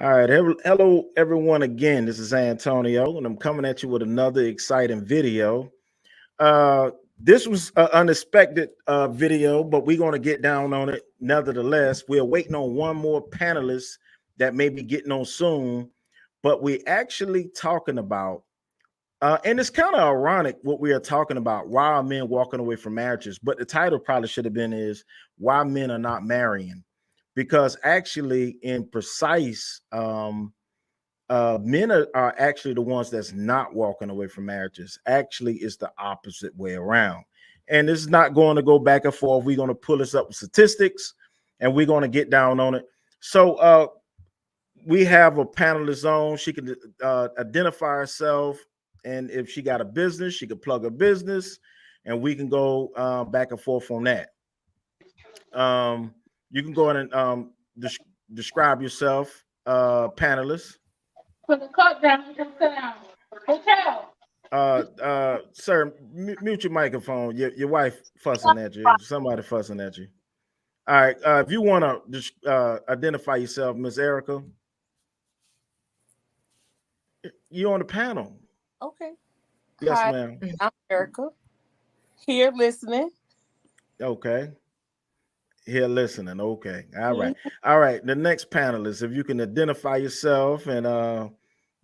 All right. Hello, everyone. Again, this is Antonio, and I'm coming at you with another exciting video. This was an unexpected video, but we're going to get down on it. Nevertheless, we're waiting on one more panelist that may be getting on soon, but we're actually talking about, and it's kind of ironic what we are talking about. Why are men walking away from marriages? But the title probably should have been is why men are not marrying, because actually, in precise, men are actually the ones that's not walking away from marriages. Actually, it's the opposite way around. And this is not going to go back and forth. We're going to pull this up with statistics, and we're going to get down on it. So we have a panelist on. She can identify herself, and if she got a business, she could plug a business, and we can go back and forth on that. You can go in and describe yourself, panelists. Put the cup down and come sit down. Hotel. Sir, mute your microphone. Your wife fussing at you. Somebody fussing at you. All right. If you want to just identify yourself, Miss Erica, you're on the panel. Okay. Yes, Hi, ma'am. I'm Erica. Here listening. Okay. Here listening. Okay. All right. Mhm. All right. The next panelist, if you can identify yourself, and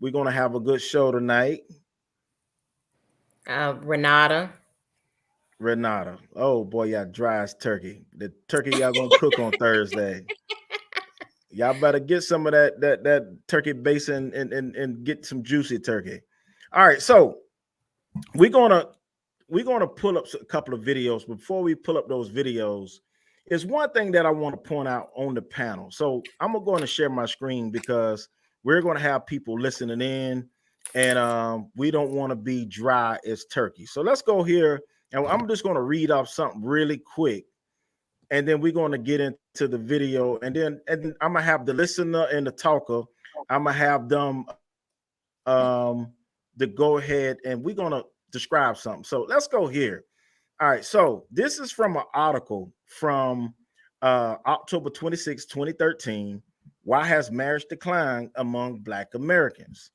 we're gonna have a good show tonight. Renata. Renata. Oh boy, y'all dry as turkey. The turkey y'all gonna cook on Thursday. Y'all better get some of that turkey base and get some juicy turkey. All right, so we're gonna pull up a couple of videos. Before we pull up those videos, is one thing that I want to point out on the panel. So I'm gonna go and share my screen because we're gonna have people listening in, and we don't want to be dry as turkey. So let's go here, and I'm just gonna read off something really quick, and then we're going to get into the video, and I'm gonna have the listener and the talker. I'm gonna have them to go ahead, and we're gonna describe something. So let's go here. All right, so this is from an article from October 26, 2013. Why has marriage declined among Black Americans?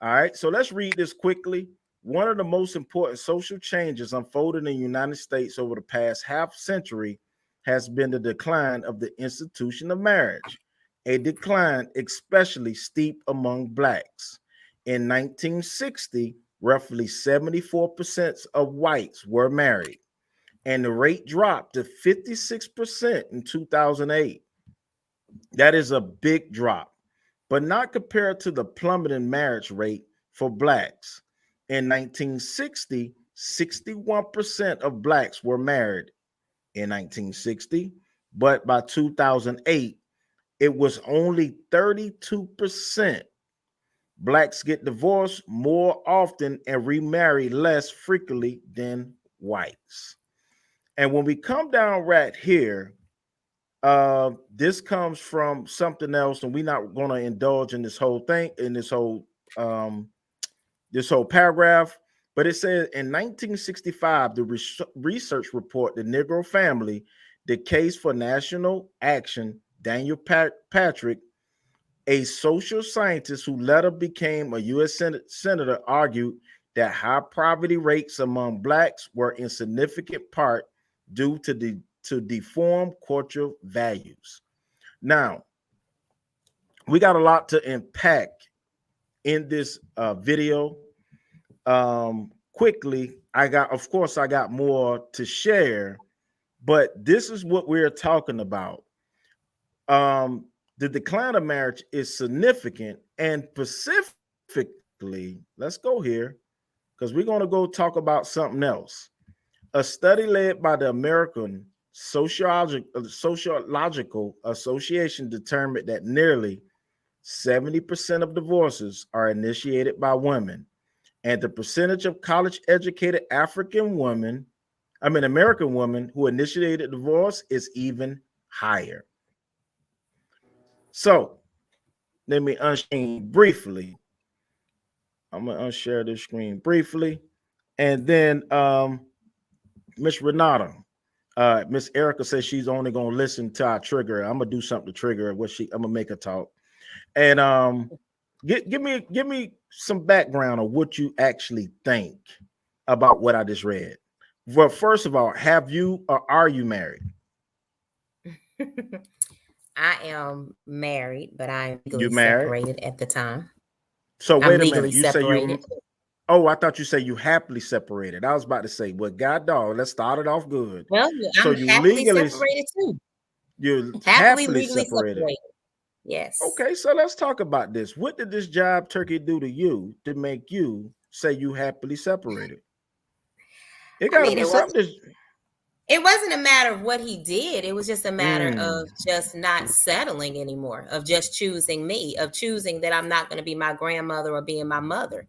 All right, so let's read this quickly. One of the most important social changes unfolded in the United States over the past half century has been the decline of the institution of marriage, a decline especially steep among Blacks. In 1960, roughly 74% of whites were married, and the rate dropped to 56% in 2008. That is a big drop, but not compared to the plummeting marriage rate for Blacks. In 1960, 61% of Blacks were married in 1960, but by 2008, it was only 32%. Blacks get divorced more often and remarry less frequently than whites. And when we come down right here, this comes from something else, and we're not going to indulge in this whole thing, in um, this whole paragraph. But it says in 1965, the research report, The Negro Family, the Case for National Action, Daniel Patrick, a social scientist who later became a U.S. senator, argued that high poverty rates among Blacks were in significant part due to deformed cultural values. Now, we got a lot to unpack in this video. Quickly, of course, I got more to share, but this is what we're talking about. The decline of marriage is significant, and specifically, let's go here because we're going to go talk about something else. A study led by the American Sociological Association determined that nearly 70% of divorces are initiated by women, and the percentage of college-educated American women who initiated divorce is even higher. So let me unshare briefly. I'm gonna unshare this screen briefly, and then Miss Renata, Miss Erica says she's only gonna listen to our trigger. I'm gonna do something to trigger her. I'm gonna make her talk. And give me some background on what you actually think about what I just read. Well, first of all, have you or are you married? I am married, but I'm You legally married? separated at the time. So I'm wait a legally minute. You say separated. you oh, I thought you say you happily separated. I was about to say, well, God dog, let's start it off good. Well, So I'm you happily legally separated too. you're Happily happily legally separated. separated. Yes. Okay, so let's talk about this. What did this job turkey do to you to make you say you happily separated? It I got to mean, be something. it wasn't a matter of what he did. It was just a matter Mm. of just not settling anymore, of just choosing me, of choosing that I'm not going to be my grandmother or being my mother.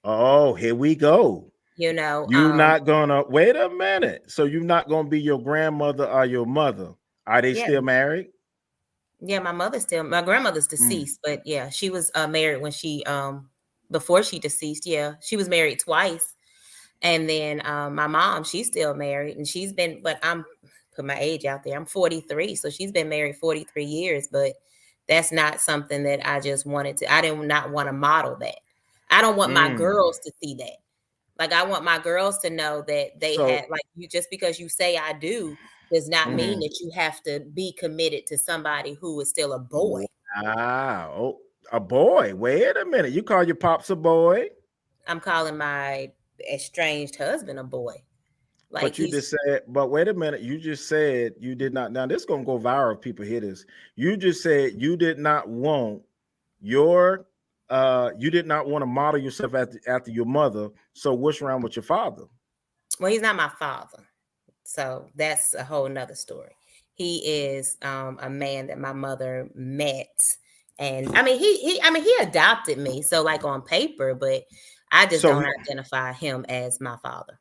Oh, here we go. You know, You not gonna wait a minute. So you're not gonna be your grandmother or your mother. Are they yeah. still married? Yeah, my grandmother's deceased, but yeah, she was married when she before she deceased. Yeah, she was married twice. And then my mom, she's still married, and she's been, but I'm put my age out there. I'm 43, so she's been married 43 years, but that's not something that I just wanted to. I did not want to model that. I don't want my girls to see that. Like, I want my girls to know that they had, like, you, just because you say I do does not mean that you have to be committed to somebody who is still a boy. Wow. Oh, a boy. Wait a minute. You call your pops a boy? I'm calling my estranged husband a boy. Like, But you just said, but wait a minute. You just said you did not. Now this is gonna go viral if people hear this. You just said you did not want your you did not want to model yourself after your mother. So what's wrong with your father? Well, he's not my father. So that's a whole nother story. He is a man that my mother met. And I mean, he adopted me. So, like, on paper, but I just don't identify him as my father.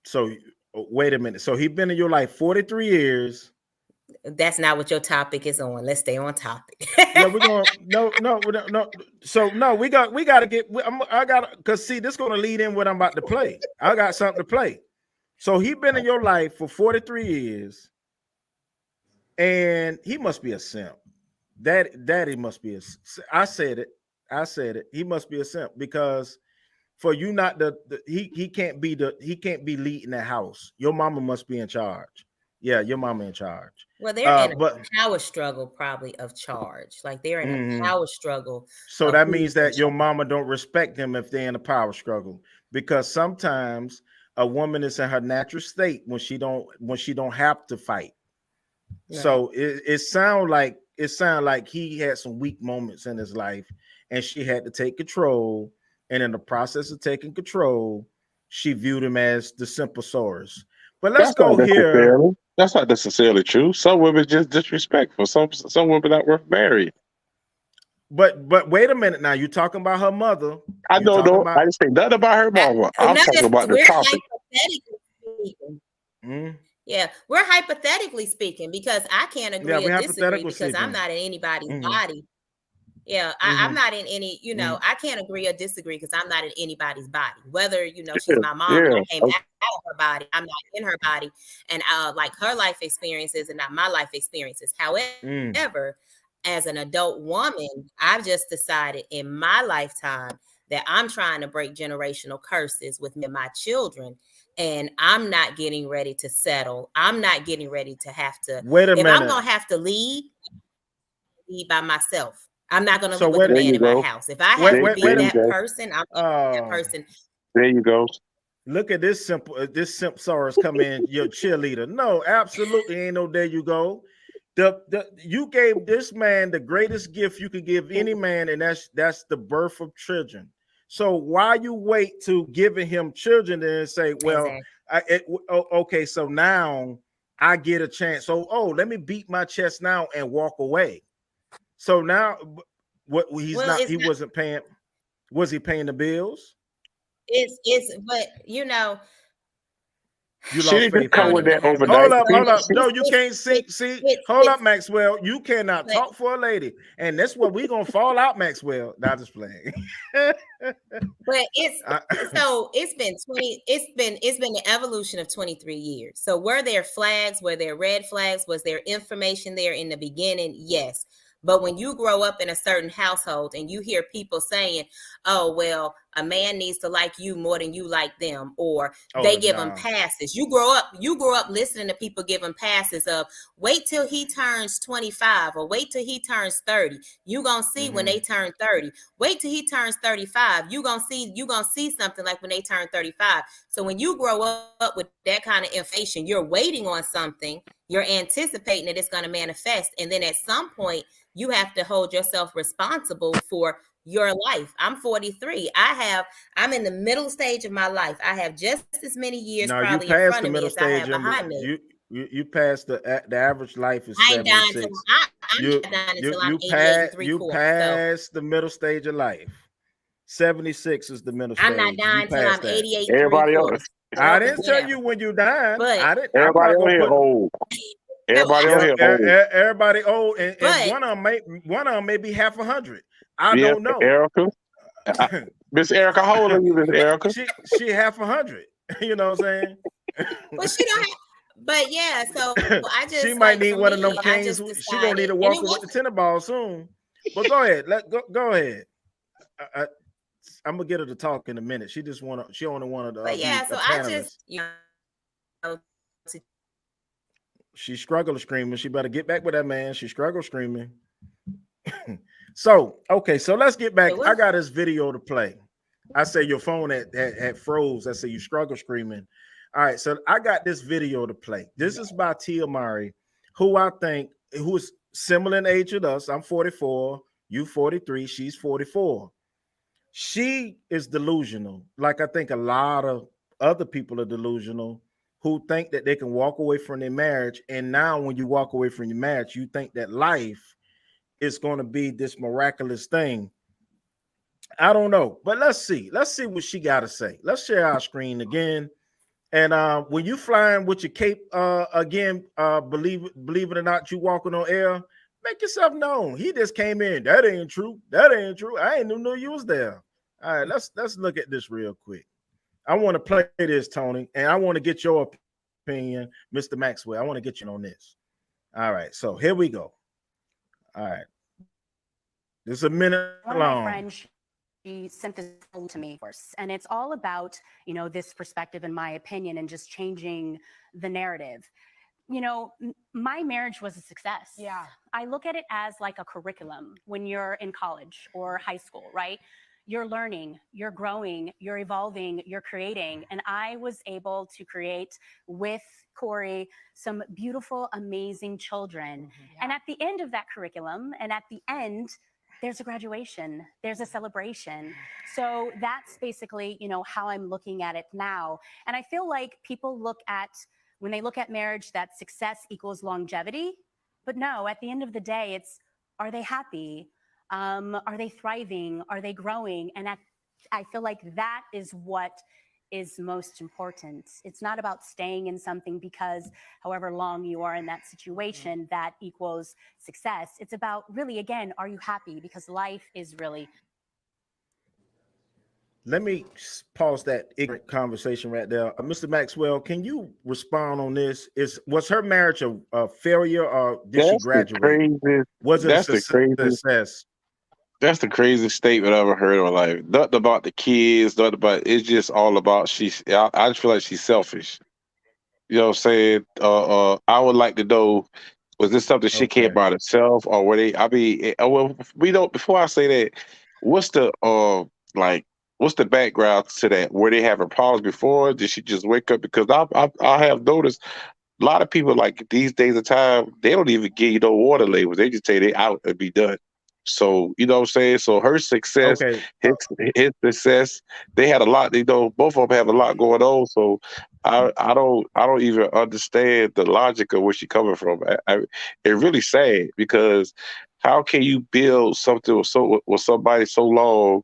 So wait a minute. So he's been in your life 43 years. That's not what your topic is on. Let's stay on topic. Yeah, we're going no. So no, we got to get. I got because see, this is going to lead in what I'm about to play. I got something to play. So he been in your life for 43 years, and he must be a simp. Daddy must be a. I said it. He must be a simp because for you not he can't be leading that house. Your mama must be in charge. Yeah, your mama in charge. Well, they're in a power struggle, probably, of charge. Like, they're in a power struggle. So that means that your mama don't respect them if they're in a power struggle, because sometimes a woman is in her natural state when she don't have to fight. Right. So it sound like he had some weak moments in his life, and she had to take control. And in the process of taking control, she viewed him as the simple source. But let's go here. That's not necessarily true. Some women just disrespectful. Some women not worth marrying. But wait a minute now. You're talking about her mother. I don't know. I didn't say nothing about her mama. I'm talking about the topic. Yeah, we're hypothetically speaking, because I can't agree or disagree because I'm not in anybody's body. Yeah, I'm not in any, I can't agree or disagree because I'm not in anybody's body. Whether, she's my mom and I came out of her body, I'm not in her body. And like, her life experiences and not my life experiences. However, as an adult woman, I've just decided in my lifetime that I'm trying to break generational curses with me and my children. And I'm not getting ready to settle. I'm not getting ready to have to. Wait a minute. If I'm going to have to lead by myself. I'm not going to live with a man in my house. If I have to be that person, I'm that person. There you go. Look at this simp Soros come in, your cheerleader. No, absolutely ain't no there you go. You gave this man the greatest gift you could give any man, and that's the birth of children. So why you wait to giving him children and say, well, exactly. Okay, so now I get a chance. So let me beat my chest now and walk away. So now, what he wasn't paying. Was he paying the bills? But you lost faith. Come with that overnight. Hold up. No, you can't see. Hold up, Maxwell. You cannot talk for a lady, and that's what we're gonna fall out, Maxwell. Not just playing. But it's been the evolution of 23 years. So were there flags? Were there red flags? Was there information there in the beginning? Yes. But when you grow up in a certain household and you hear people saying, oh, well, a man needs to like you more than you like them, or they give them passes. You grow up listening to people giving passes of wait till he turns 25 or wait till he turns 30. You gonna see when they turn 30. Wait till he turns 35. You gonna see something like when they turn 35. So when you grow up with that kind of information, you're waiting on something, you're anticipating that it's going to manifest, and then at some point you have to hold yourself responsible for your life. I'm 43. I'm in the middle stage of my life. I have just as many years probably in front of me as I have behind me. You passed the average life is 76. I'm not dying until I'm 88 and 3/4. You passed the middle stage of life. 76 is the middle stage. I'm not dying until I'm 88 and Everybody else. 3/4. I didn't tell you when you died. But everybody on here old. Everybody on here old. Everybody old, and one of them may be half 100. I don't know. Erica, Miss Erica, how old are you, Miss Erica? She half 100. You know what I'm saying? Well, she don't have. But yeah, so I just she might need one of them canes. She gonna need a walker with the tennis ball soon. But go ahead, go ahead. I'm gonna get her to talk in a minute. She only wanted to. But yeah, so I just she struggled screaming. She better get back with that man. She struggled screaming. So let's get back. I got this video to play. I say your phone had froze. I say you struggle screaming. All right, so I got this video to play. This is by Tia Mowry, who is similar in age with us. I'm 44, you 43, she's 44. She is delusional. Like I think a lot of other people are delusional who think that they can walk away from their marriage. And now when you walk away from your marriage, you think that life is going to be this miraculous thing. I don't know, but let's see what she got to say. Let's share our screen again. And when you flying with your cape again, believe it or not, you walking on air, make yourself known. He just came in. That ain't true. I ain't even know you was there. All right, let's look at this real quick. I want to play this, Tony, and I want to get your opinion, Mr. Maxwell. I want to get you on this. All right, so here we go. All right, this is a minute long. She sent this to me first, and it's all about, this perspective, in my opinion, and just changing the narrative. My marriage was a success. Yeah. I look at it as like a curriculum when you're in college or high school, right? You're learning, you're growing, you're evolving, you're creating. And I was able to create with Corey some beautiful, amazing children. Yeah. And at the end of that curriculum, and at the end, there's a graduation, there's a celebration. So that's basically, how I'm looking at it now. And I feel like people when they look at marriage, that success equals longevity. But no, at the end of the day, it's, are they happy? Are they thriving? Are they growing? And I feel like that is what is most important. It's not about staying in something because however long you are in that situation, that equals success. It's about really, again, are you happy? Because life is really. Let me pause that ignorant conversation right there. Mr. Maxwell, can you respond on this? Was her marriage a failure, or did she graduate? Was it a success? That's the craziest statement I ever heard in my life. Nothing about the kids, nothing about it's just all about I just feel like she's selfish. You know what I'm saying? I would like to know, was this something she cared about herself, or were they? I mean, well, we don't. Before I say that, what's the background to that? Were they having problems before? Did she just wake up? Because I have noticed a lot of people, like these days of time, they don't even give you no water labels. They just say they out and be done. So, you know what I'm saying? So her success, his success, they had a lot, both of them have a lot going on. So I don't even understand the logic of where she's coming from. It's really sad, because how can you build something with somebody so long?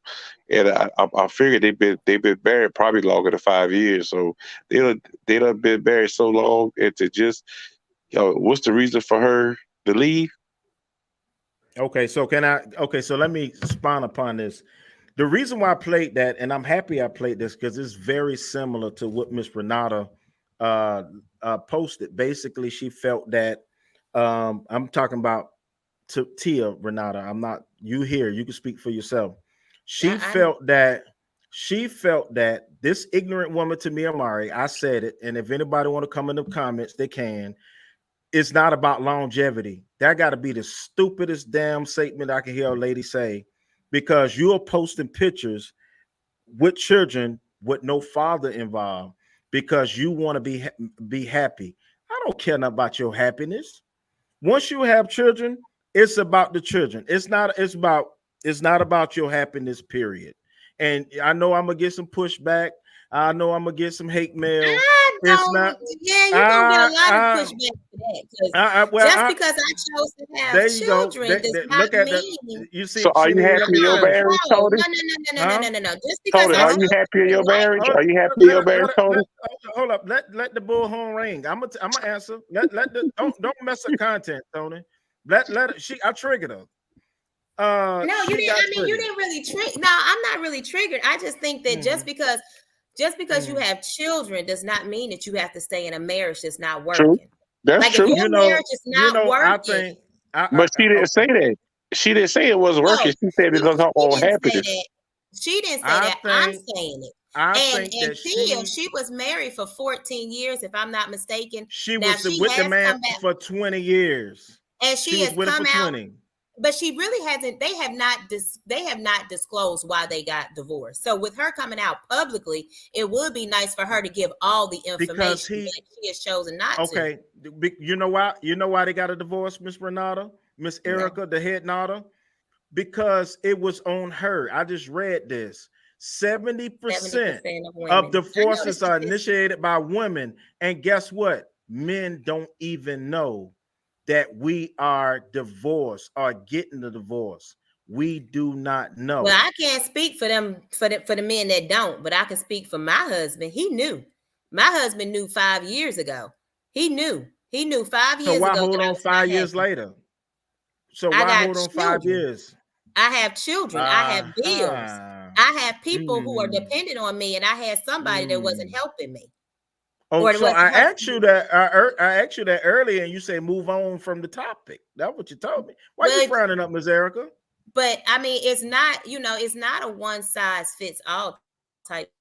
And I figured they've been married probably longer than 5 years. So they done been married so long, and to just, what's the reason for her to leave? So let me expound upon this. The reason why I played that, and I'm happy I played this, because it's very similar to what Miss Renata posted. Basically, she felt that I'm talking about to Tia, Renata, I'm not you here. You can speak for yourself. She felt that this ignorant woman, Tia Mowry, I said it, and if anybody want to come in the comments, they can. It's not about longevity. That got to be the stupidest damn statement I can hear a lady say, because you're posting pictures with children with no father involved because you want to be happy. I don't care nothing about your happiness. Once you have children, it's about the children. It's not about your happiness, period. And I know I'm gonna get some pushback. I know I'm gonna get some hate mail. It's not. Yeah, you're gonna get a lot of pushback for that. Just because I chose to have children does not mean. You see, so are you happy in your marriage, Tony? No. Just because Tony, are you happy in your marriage? Are you happy in your marriage, Tony? Hold up. Let the bullhorn ring. I'm gonna answer. Don't mess up content, Tony. I triggered her. No, you didn't. I mean, you didn't really trigger. No, I'm not really triggered. I just think that just because you have children does not mean that you have to stay in a marriage that's not working. True. That's like true. If your marriage is not working. But she didn't say that. She didn't say it was working. She said because her own happiness. She didn't say that. I'm saying it. And Tia, she was married for 14 years, if I'm not mistaken. She was with the man for 20 years. And she has come out. But she really hasn't. They have not disclosed why they got divorced. So with her coming out publicly, it would be nice for her to give all the information that she has chosen not to. Okay, you know why? You know why they got a divorce, Miss Renata, Miss Erica, the head nodder? Because it was on her. I just read this. 70% of divorces are initiated by women, and guess what? Men don't even know that we are divorced or getting the divorce. We do not know. Well, I can't speak for them for the men that don't, but I can speak for my husband. He knew. My husband knew 5 years ago. He knew 5 years ago. So why hold on 5 years later? So why hold on 5 years? I have children. I have bills. I have people who are dependent on me, and I had somebody that wasn't helping me. Oh, so I asked you that. I asked you that earlier, and you say move on from the topic. That's what you told me. Why are you frowning up, Ms. Erica? But I mean, it's not. It's not a one size fits all type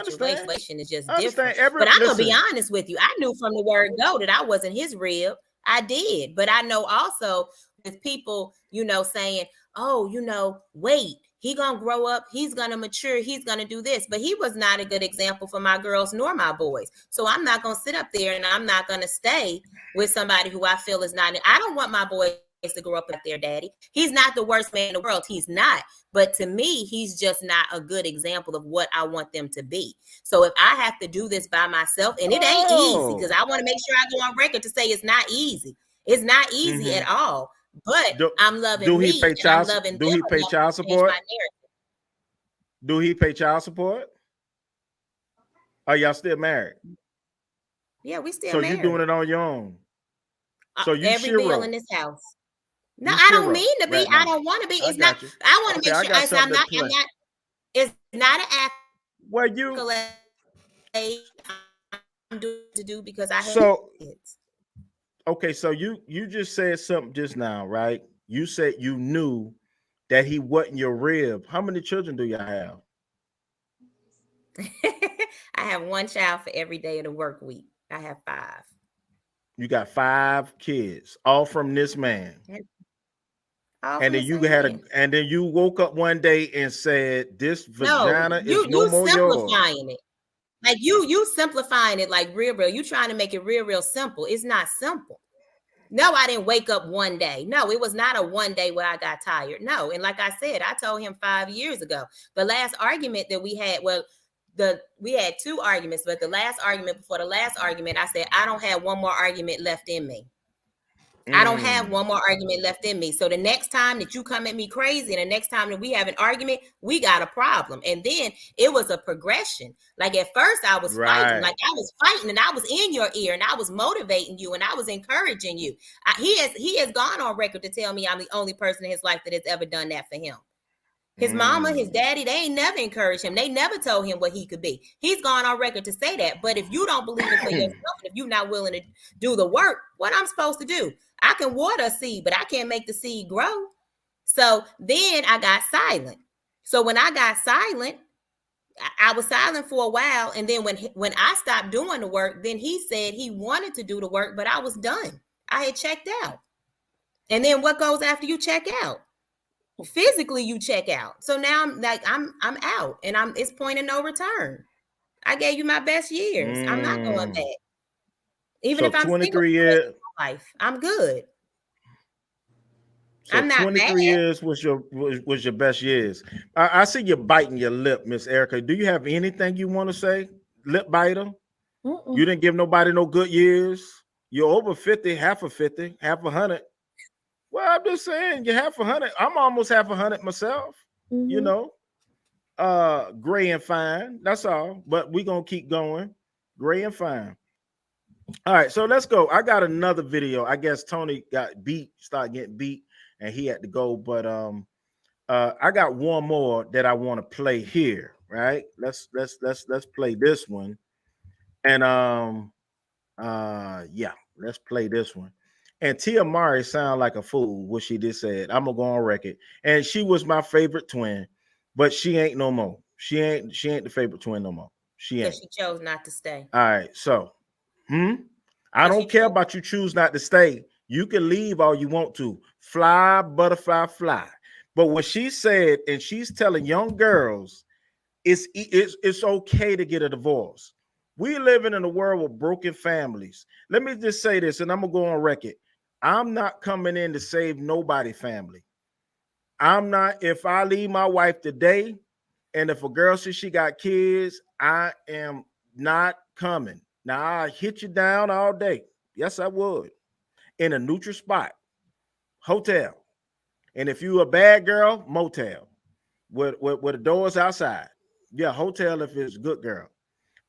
situation. It's just different. But I'm gonna be honest with you. I knew from the word go that I wasn't his rib. I did, but I know also with people, saying, "Oh, wait." He gonna grow up, he's gonna mature, he's gonna do this. But he was not a good example for my girls nor my boys. So I'm not gonna sit up there and I'm not gonna stay with somebody who I feel is not. I don't want my boys to grow up with their daddy. He's not the worst man in the world. He's not. But to me, he's just not a good example of what I want them to be. So if I have to do this by myself, and it ain't easy, because I want to make sure I go on record to say it's not easy. It's not easy at all. But I'm loving me. I'm loving them. Do he pay child support? Do he pay child support? Are y'all still married? Yeah, we still married. So you're doing it on your own. So you every bill in this house. No, I don't mean to be. I don't want to be. It's not. I want to make sure I'm not. It's not an act. Well, you. I'm doing to do because I have kids. Okay, so you just said something just now, right? You said you knew that he wasn't your rib. How many children do you have? I have one child for every day of the work week. I have 5. You got 5 kids, all from this man. And then you woke up one day and said, "This vagina is no more yours." Simplifying it. Like you simplifying it like real. You trying to make it real simple. It's not simple. No, I didn't wake up one day. No, it was not a one day where I got tired. No. And like I said, I told him 5 years ago. The last argument that we had, we had 2 arguments, but the last argument before the last argument, I said, I don't have one more argument left in me. I don't have one more argument left in me. So the next time that you come at me crazy and the next time that we have an argument, we got a problem. And then it was a progression. Like at first I was fighting, like I was fighting and I was in your ear and I was motivating you and I was encouraging you. He has gone on record to tell me I'm the only person in his life that has ever done that for him. His mama, his daddy, they ain't never encouraged him. They never told him what he could be. He's gone on record to say that. But if you don't believe it for yourself, and if you're not willing to do the work, what I'm supposed to do? I can water a seed, but I can't make the seed grow. So then I got silent. So when I got silent, I was silent for a while. And then when I stopped doing the work, then he said he wanted to do the work, but I was done. I had checked out. And then what goes after you check out? Physically, you check out. So now I'm out, and it's point of no return. I gave you my best years. I'm not going back. Even if I'm 23 years life, I'm good. So I'm not 23 mad. years was your best years. I see you biting your lip, Miss Erica. Do you have anything you want to say? Lip biter? You didn't give nobody no good years. You're over 50, half of 50, half 100. Well, I'm just saying you're half 100. I'm almost half 100 myself. You know, gray and fine. That's all. But we're gonna keep going. Gray and fine. All right, so let's go. I got another video. I guess Tony got beat, started getting beat, and he had to go. But I got one more that I want to play here. Right? Let's play this one. And yeah, let's play this one. And Tia Mowry sound like a fool, what she just said. I'm gonna go on record. And she was my favorite twin, but she ain't no more. She ain't the favorite twin no more. She ain't. She chose not to stay. All right, so I don't care about you choose not to stay. You can leave all you want to. Fly, butterfly, fly. But what she said, and she's telling young girls, it's okay to get a divorce. We living in a world with broken families. Let me just say this, and I'm gonna go on record. I'm not coming in to save nobody's family. I'm not. If I leave my wife today, and if a girl says she got kids, I am not coming. Now I hit you down all day. Yes, I would. In a neutral spot, hotel. And if you a bad girl, motel. With the doors outside. Yeah, hotel if it's a good girl.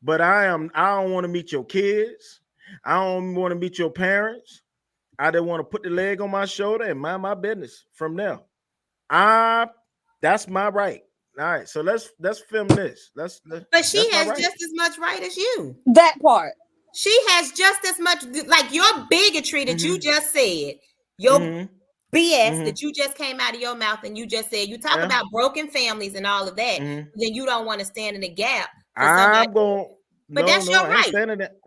But I don't want to meet your kids. I don't want to meet your parents. I just want to put the leg on my shoulder and mind my business from there. That's my right. All right, so let's film this. But she has just as much right as you. That part. She has just as much, like your bigotry that you just said, your BS that you just came out of your mouth and you just said, you talk about broken families and all of that, then you don't want to stand in the gap. I'm going. But that's your right.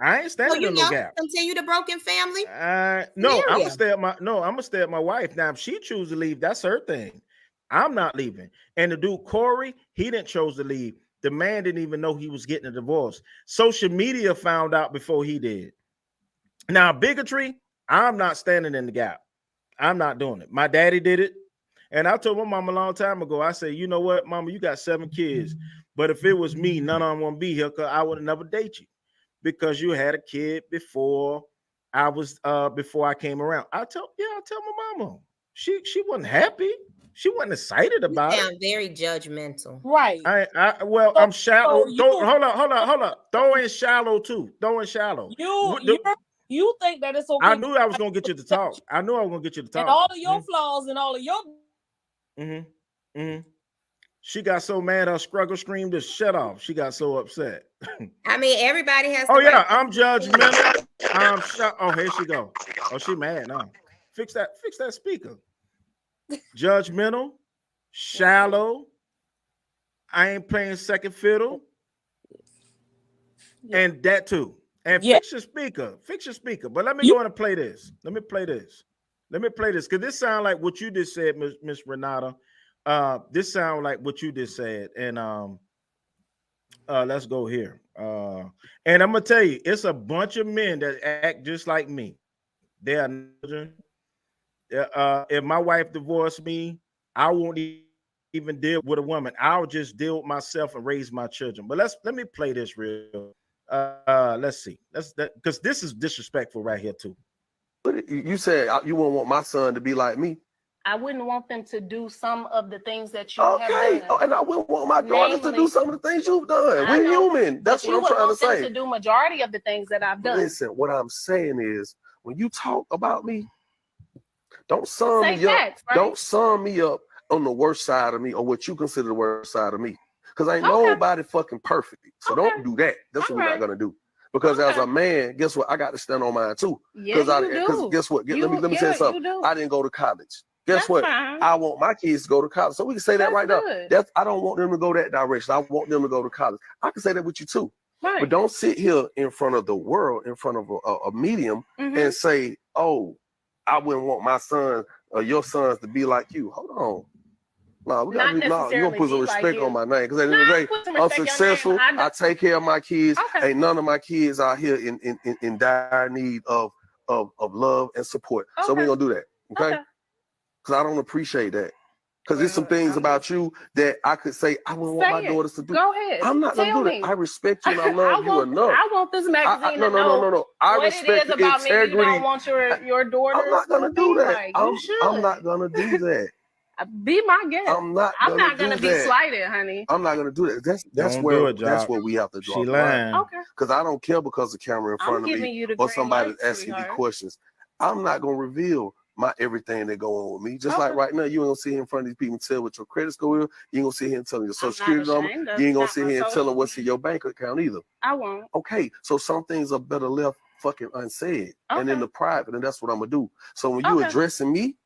I ain't standing in no gap. Continue the broken family. No, I'm gonna stay at my wife. Now, if she chooses to leave, that's her thing. I'm not leaving. And the dude Corey, he didn't choose to leave. The man didn't even know he was getting a divorce. Social media found out before he did. Now, bigotry, I'm not standing in the gap. I'm not doing it. My daddy did it. And I told my mom a long time ago, I said, you know what, mama, you got 7 kids. But if it was me, none of them won't be here because I would have never dated you because you had a kid before I came around. I tell my mama. She wasn't happy. She wasn't excited about it. You sound very judgmental. Right. I'm shallow. Hold on. Throw in shallow too. You think that it's okay. I knew I was gonna get you to talk. And all of your flaws and all of your She got so mad her struggle screamed to shut off. She got so upset. I mean, everybody has I'm judgmental. Oh, here she go. Oh, she mad now. Fix that speaker. Judgmental, shallow. I ain't playing second fiddle. And that too. And fix your speaker. But let me go in and play this. Let me play this because this sounds like what you just said, Miss Renata. This sounds like what you just said. And let's go here. And I'm gonna tell you, it's a bunch of men that act just like me. They are if my wife divorced me, I won't even deal with a woman. I'll just deal with myself and raise my children. But let me play this real. Let's see. Because this is disrespectful right here too. But you said you wouldn't want my son to be like me. I wouldn't want them to do some of the things that you have done. And I wouldn't want my daughters to do some of the things you've done. We're human. That's what I'm trying to say. To do majority of the things that I've done. Listen, what I'm saying is, when you talk about me, don't sum me up. Facts, right? Don't sum me up on the worst side of me or what you consider the worst side of me. Because ain't nobody fucking perfect. So don't do that. That's what we're not gonna do. Because as a man, guess what? I got to stand on mine too. Because guess what? Let me say something. I didn't go to college. Guess what? Fine. I want my kids to go to college. So we can say that right now. I don't want them to go that direction. I want them to go to college. I can say that with you too. Right. But don't sit here in front of the world, in front of a medium, and say, "Oh, I wouldn't want my son or your sons to be like you." Hold on. No, we got you're gonna put some respect on my name. Because at the end of the day, I'm successful. I take care of my kids. Okay. Ain't none of my kids out here in dire need of love and support. So we're gonna do that. Okay? Because I don't appreciate that. Because there's some things about you that I could say I wouldn't want my daughters to do. Go ahead. I'm not gonna do that. I respect you and I love you enough. I want this magazine to know no. I what respect it is about me. You don't integrity. want your daughter. I'm not gonna do that. Like, I'm not gonna do that. Be my guest. I'm not gonna be slighted, honey. I'm not gonna do that. That's where we have to draw the line. Okay. Because I don't care because the camera in front of me or somebody asking me questions. I'm not gonna reveal my everything that go on with me. Just like right now, you ain't gonna sit here in front of these people and tell what your credit score is. You ain't gonna sit here and tell them your social security number. You ain't gonna sit here and tell them what's in your bank account either. I won't. Okay, so some things are better left fucking unsaid and in the private, and that's what I'm gonna do. So when you addressing me,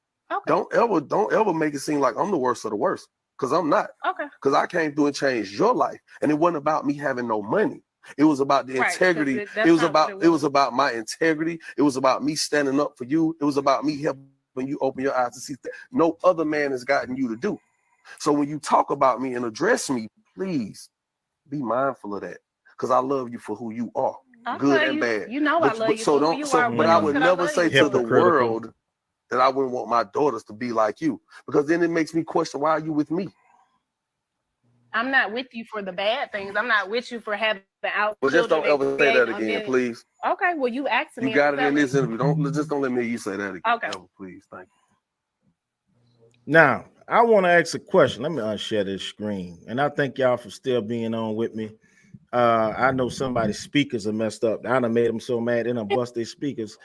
don't ever make it seem like I'm the worst of the worst, because I'm not. Okay. Because I came through and changed your life, and it wasn't about me having no money. It was about the integrity. It was about my integrity. It was about me standing up for you. It was about me helping you open your eyes to see that no other man has gotten you to do. So when you talk about me and address me, please be mindful of that, because I love you for who you are, good and bad. You know I love you. But I would never say to the world that I wouldn't want my daughters to be like you, because then it makes me question, why are you with me? I'm not with you for the bad things. I'm not with you for having out. But just don't ever say that again, please. Okay, well, you asked me. You got it in this interview. Don't let me hear you say that again. Okay. Ever, please. Thank you. Now, I want to ask a question. Let me unshare this screen. And I thank y'all for still being on with me. I know somebody's speakers are messed up. I done made them so mad they done bust their speakers.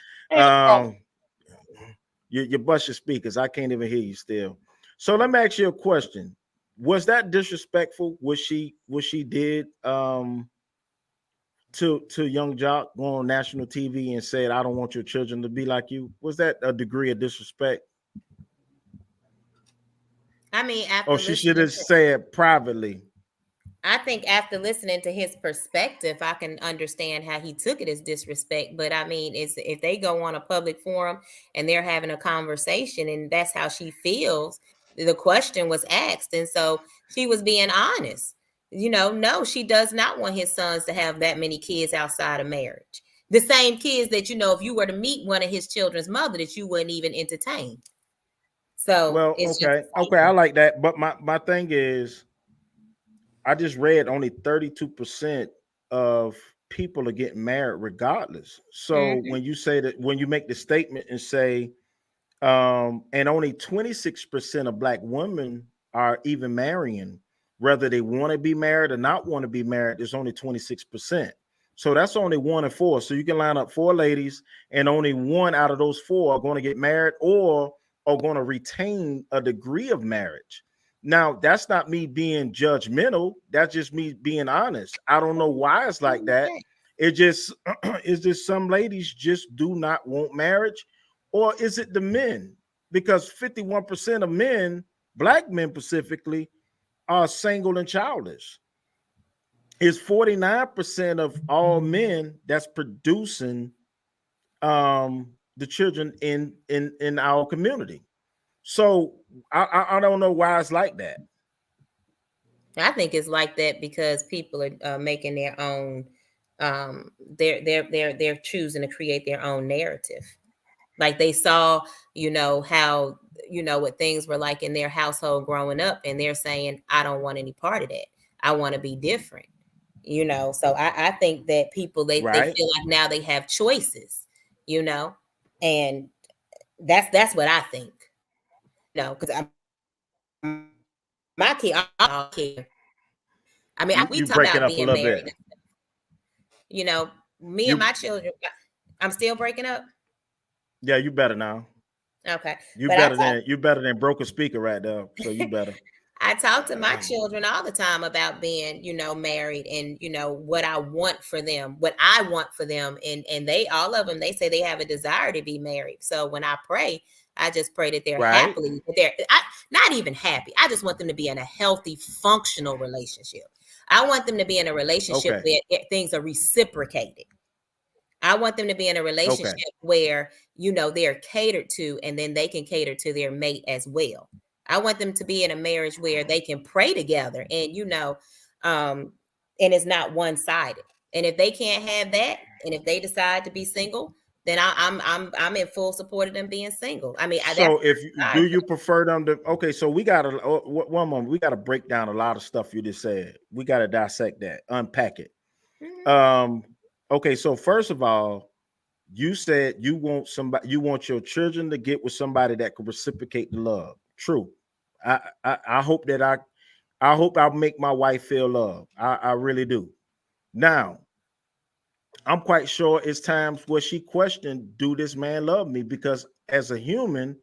You bust your speakers. I can't even hear you still. So let me ask you a question. Was that disrespectful? What she did to young Jock, go on national TV and said, "I don't want your children to be like you"? Was that a degree of disrespect? I mean, she should have said privately. I think after listening to his perspective, I can understand how he took it as disrespect. But I mean, if they go on a public forum and they're having a conversation and that's how she feels, the question was asked. And so she was being honest. No, she does not want his sons to have that many kids outside of marriage. The same kids that, if you were to meet one of his children's mother, that you wouldn't even entertain. So, well, okay, I like that. But my thing is, I just read only 32% of people are getting married regardless. So when you say that, when you make the statement and say, and only 26% of Black women are even marrying, whether they want to be married or not want to be married, there's only 26%. So that's only 1 in 4. So you can line up 4 ladies and only 1 out of those 4 are going to get married or are going to retain a degree of marriage. Now, that's not me being judgmental. That's just me being honest. I don't know why it's like that. It's just some ladies just do not want marriage. Or is it the men? Because 51% of men, Black men specifically, are single and childless. It's 49% of all men that's producing the children in our community. So I don't know why it's like that. I think it's like that because people are making their own. They're choosing to create their own narrative. Like they saw, how what things were like in their household growing up, and they're saying, "I don't want any part of that. I want to be different." So I think that people they feel like now they have choices, and that's what I think. Because my kid, I care. I mean, we talk about being married. Me and my children. I'm still breaking up. Yeah, you better now. Okay, you better than broke a speaker right now. So you better. I talk to my children all the time about being, married and, what I want for them, And they, all of them, they say they have a desire to be married. So when I pray, I just pray that they're happily, not even happy. I just want them to be in a healthy, functional relationship. I want them to be in a relationship where things are reciprocated. I want them to be in a relationship where, they're catered to, and then they can cater to their mate as well. I want them to be in a marriage where they can pray together and, and it's not one-sided. And if they can't have that, and if they decide to be single, then I'm in full support of them being single. I mean, so do you prefer them to? So we got to one moment. We got to break down a lot of stuff you just said. We got to dissect that, unpack it. Mm-hmm. Okay, so first of all, you said you want your children to get with somebody that can reciprocate the love. True. I hope that I hope I'll make my wife feel love. I really do. Now, I'm quite sure it's times where she questioned, do this man love me? Because as a human,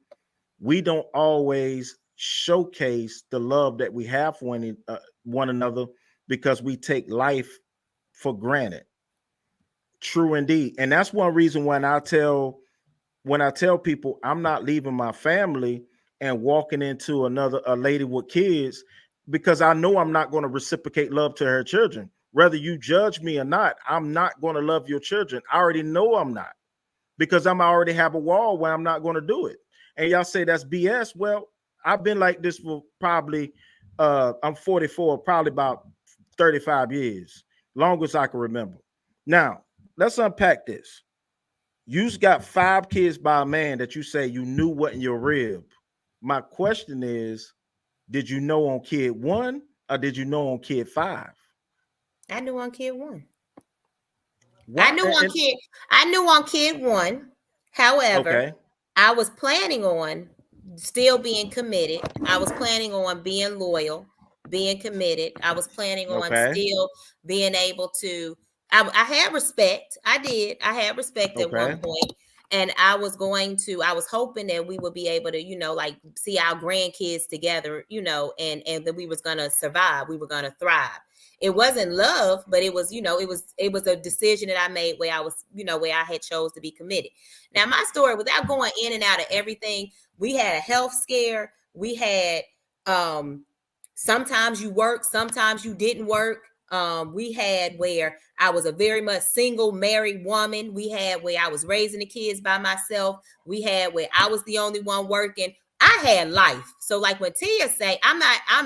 we don't always showcase the love that we have for one another because we take life for granted. True indeed. And that's one reason when I tell people I'm not leaving my family and walking into a lady with kids, because I know I'm not going to reciprocate love to her children. Whether you judge me or not, I'm not going to love your children. I already know I'm not, because I already have a wall where I'm not going to do it. And y'all say that's BS. Well, I've been like this for probably, I'm 44, probably about 35 years, longest I can remember. Now, let's unpack this. You've got 5 kids by a man that you say you knew wasn't your rib. My question is, did you know on kid 1 or did you know on kid 5? I knew on kid 1. I knew on kid 1. However, I was planning on still being committed. I was planning on being loyal, being committed. I was planning on still being able to. I had respect. I did. I had respect at one point. And I was hoping that we would be able to, like see our grandkids together, and that we was going to survive. We were going to thrive. It wasn't love, but it was, it was a decision that I made where I was, where I had chose to be committed. Now, my story, without going in and out of everything, we had a health scare. We had, sometimes you worked, sometimes you didn't work. We had where I was a very much single married woman. We had where I was raising the kids by myself. We had where I was the only one working. I had life. So like when Tia say, I'm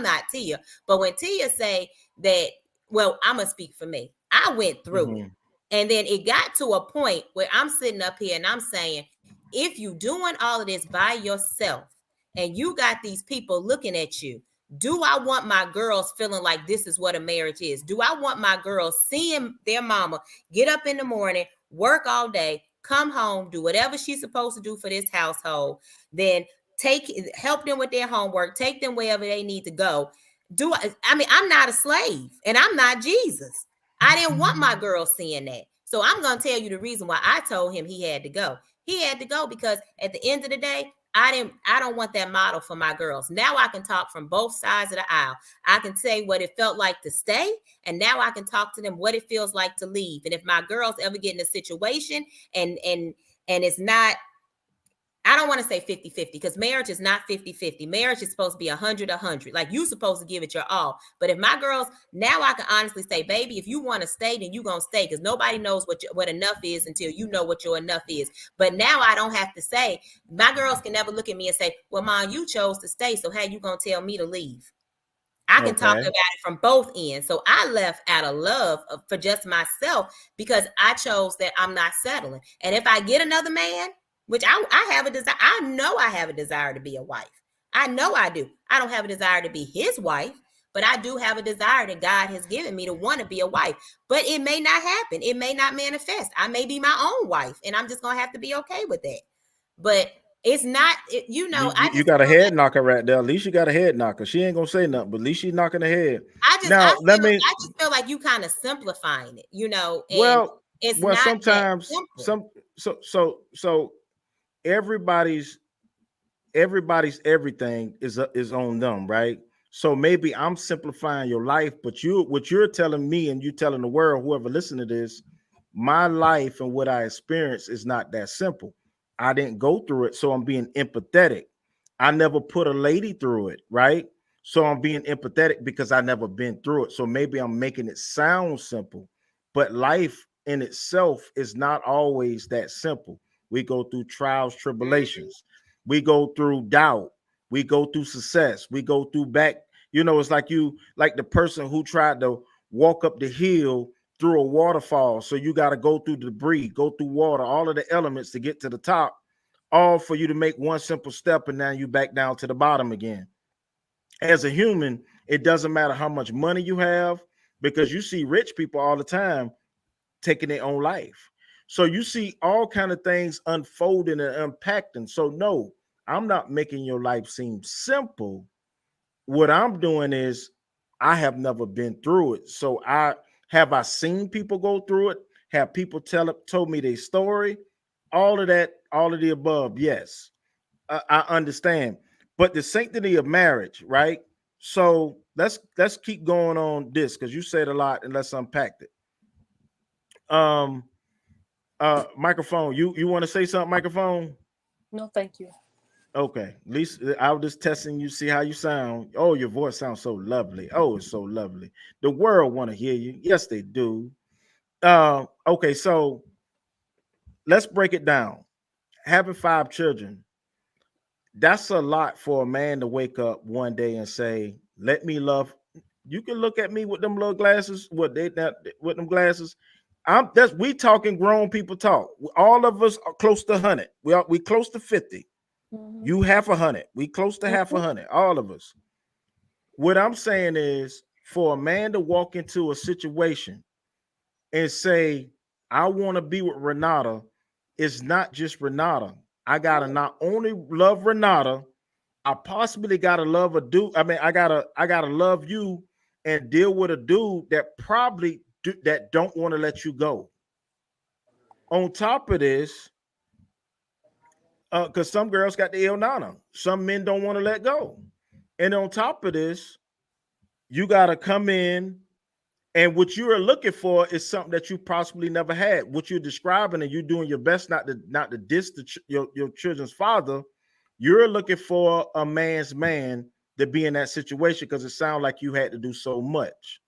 not Tia, but when Tia say that, well, I'm gonna speak for me. I went through it. And then it got to a point where I'm sitting up here and I'm saying, if you doing all of this by yourself and you got these people looking at you, do I want my girls feeling like this is what a marriage is? Do I want my girls seeing their mama get up in the morning, work all day, come home, do whatever she's supposed to do for this household, then help them with their homework, take them wherever they need to go? I'm not a slave and I'm not Jesus. I didn't want my girls seeing that. So I'm going to tell you the reason why I told him he had to go. He had to go because at the end of the day, I don't want that model for my girls. Now I can talk from both sides of the aisle. I can say what it felt like to stay, and now I can talk to them what it feels like to leave. And if my girls ever get in a situation and it's not, I don't want to say 50-50 because marriage is not 50-50. Marriage is supposed to be 100-100. Like you're supposed to give it your all. But if my girls, now I can honestly say, baby, if you want to stay, then you're going to stay because nobody knows what enough is until you know what your enough is. But now I don't have to say, my girls can never look at me and say, well, Mom, you chose to stay. So how you going to tell me to leave? I can talk about it from both ends. So I left out of love for just myself because I chose that I'm not settling. And if I get another man, which I have a desire. I know I have a desire to be a wife. I know I do. I don't have a desire to be his wife, but I do have a desire that God has given me to want to be a wife. But it may not happen. It may not manifest. I may be my own wife, and I'm just going to have to be okay with that. But it's not, you got a head knocker right there. At least you got a head knocker. She ain't going to say nothing, but at least she's knocking her head. I just feel like you kind of simplifying it, and it's not sometimes, so everybody's everything is on them, right? So maybe I'm simplifying your life, but what you're telling me and you telling the world, whoever listening to this, my life and what I experienced is not that simple. I didn't go through it, so I'm being empathetic. I never put a lady through it, right? So I'm being empathetic because I never been through it. So maybe I'm making it sound simple, but life in itself is not always that simple. We go through trials, tribulations. We go through doubt. We go through success. We go through back. It's like the person who tried to walk up the hill through a waterfall. So you got to go through debris, go through water, all of the elements to get to the top, all for you to make one simple step, and now you back down to the bottom again. As a human, it doesn't matter how much money you have, because you see rich people all the time taking their own life. So you see all kind of things unfolding and impacting. So no, I'm not making your life seem simple. What I'm doing is I have never been through it. So I seen people go through it, have people told me their story, all of that, all of the above. Yes, I understand. But the sanctity of marriage, right? So let's keep going on this, because you said a lot, and let's unpack it. Microphone, you want to say something, microphone? No, thank you. Okay, at least I was just testing you, see how you sound. Oh, your voice sounds so lovely. Oh, it's so lovely. The world want to hear you. Yes, they do. Okay, so let's break it down. Having 5 children, that's a lot for a man to wake up one day and say, "Let me love." You can look at me with them little glasses. With them glasses. We talking grown people talk. All of us are close to 100. We close to 50. Mm-hmm. You half 100. We close to half 100. All of us. What I'm saying is, for a man to walk into a situation and say, "I want to be with Renata," it's not just Renata. I gotta not only love Renata, I possibly gotta love a dude. I mean, I gotta love you and deal with a dude that probably that don't want to let you go. On top of this, because some girls got the ill nana, some men don't want to let go. And on top of this, you gotta come in, and what you are looking for is something that you possibly never had. What you're describing, and you're doing your best not to diss your children's father. You're looking for a man's man to be in that situation, because it sounds like you had to do so much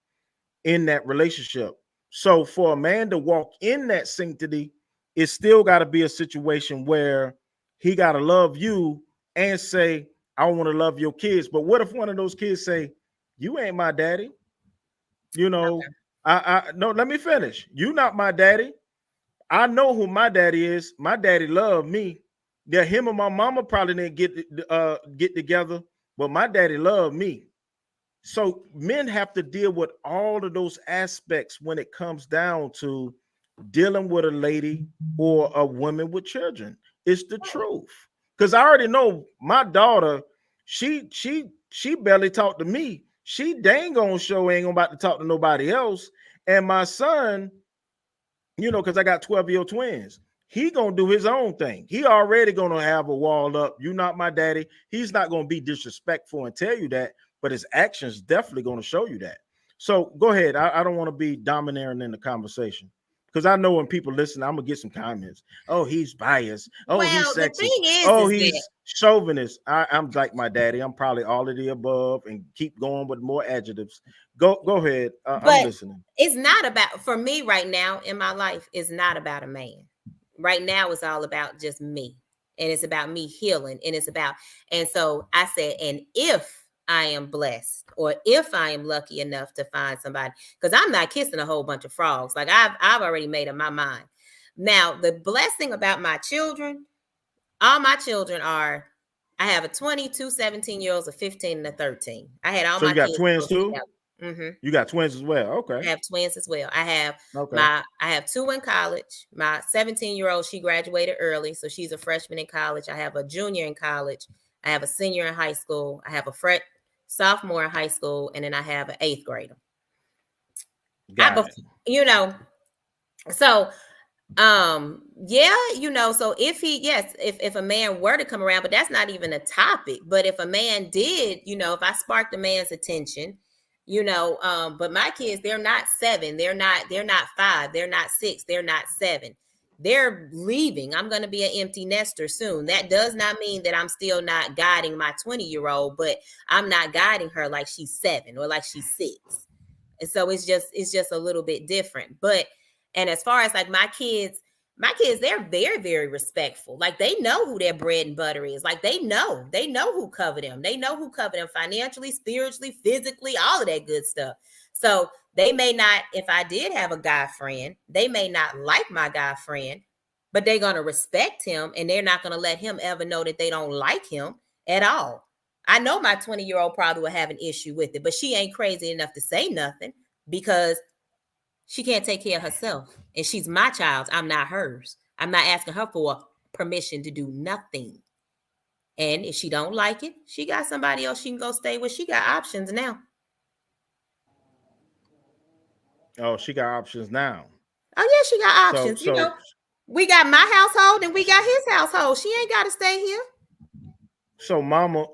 in that relationship. So for a man to walk in that sanctity, it's still got to be a situation where he got to love you and say, "I want to love your kids." But what if one of those kids say, "You ain't my daddy"? No, let me finish. "You not my daddy. I know who my daddy is. My daddy loved me. Yeah, him and my mama probably didn't get together, but my daddy loved me." So men have to deal with all of those aspects when it comes down to dealing with a lady or a woman with children. It's the truth. Because I already know my daughter, she barely talked to me. She dang on show ain't about to talk to nobody else. And my son, because I got 12-year-old twins, he gonna do his own thing. He already gonna have a wall up. "You not my daddy." He's not gonna be disrespectful and tell you that, but his actions definitely gonna show you that. So go ahead. I don't want to be domineering in the conversation, because I know when people listen, I'm gonna get some comments. "Oh, he's biased. Oh, he's sexist. The thing is, oh, he's chauvinist." I'm like my daddy. I'm probably all of the above, and keep going with more adjectives. Go ahead. I'm listening. It's not about, for me right now in my life, it's not about a man. Right now, it's all about just me. And it's about me healing. And so I said, and if I am blessed, or if I am lucky enough to find somebody, because I'm not kissing a whole bunch of frogs. Like I've already made up my mind. Now, the blessing about my children, all my children are, I have a 22, 17-year-olds, a 15, and a 13. I had all so my you got kids twins too? Mm-hmm. You got twins as well. Okay. I have twins as well. I have 2 in college. My 17-year-old, she graduated early, so she's a freshman in college. I have a junior in college. I have a senior in high school. I have a sophomore in high school, and then I have an 8th grader. So Yeah, you know, so if a man were to come around, but that's not even a topic. But if a man did, you know, if I sparked a man's attention, you know, but my kids, they're not 7, they're not 5, they're not 6, they're not 7. They're leaving. I'm going to be an empty nester soon. That does not mean that I'm still not guiding my 20-year-old, but I'm not guiding her like she's 7 or like she's 6. And so it's just a little bit different. But and as far as like my kids, they're very, very respectful. Like they know who their bread and butter is. Like they know who covered them. They know who covered them financially, spiritually, physically, all of that good stuff. So they may not, if I did have a guy friend, they may not like my guy friend, but they're going to respect him and they're not going to let him ever know that they don't like him at all. I know my 20-year-old probably will have an issue with it, but she ain't crazy enough to say nothing because she can't take care of herself. And she's my child. I'm not hers. I'm not asking her for permission to do nothing. And if she don't like it, she got somebody else she can go stay with. She got options now. Oh, she got options now. Oh, yeah, she got options. You know, we got my household and we got his household. She ain't got to stay here. So mama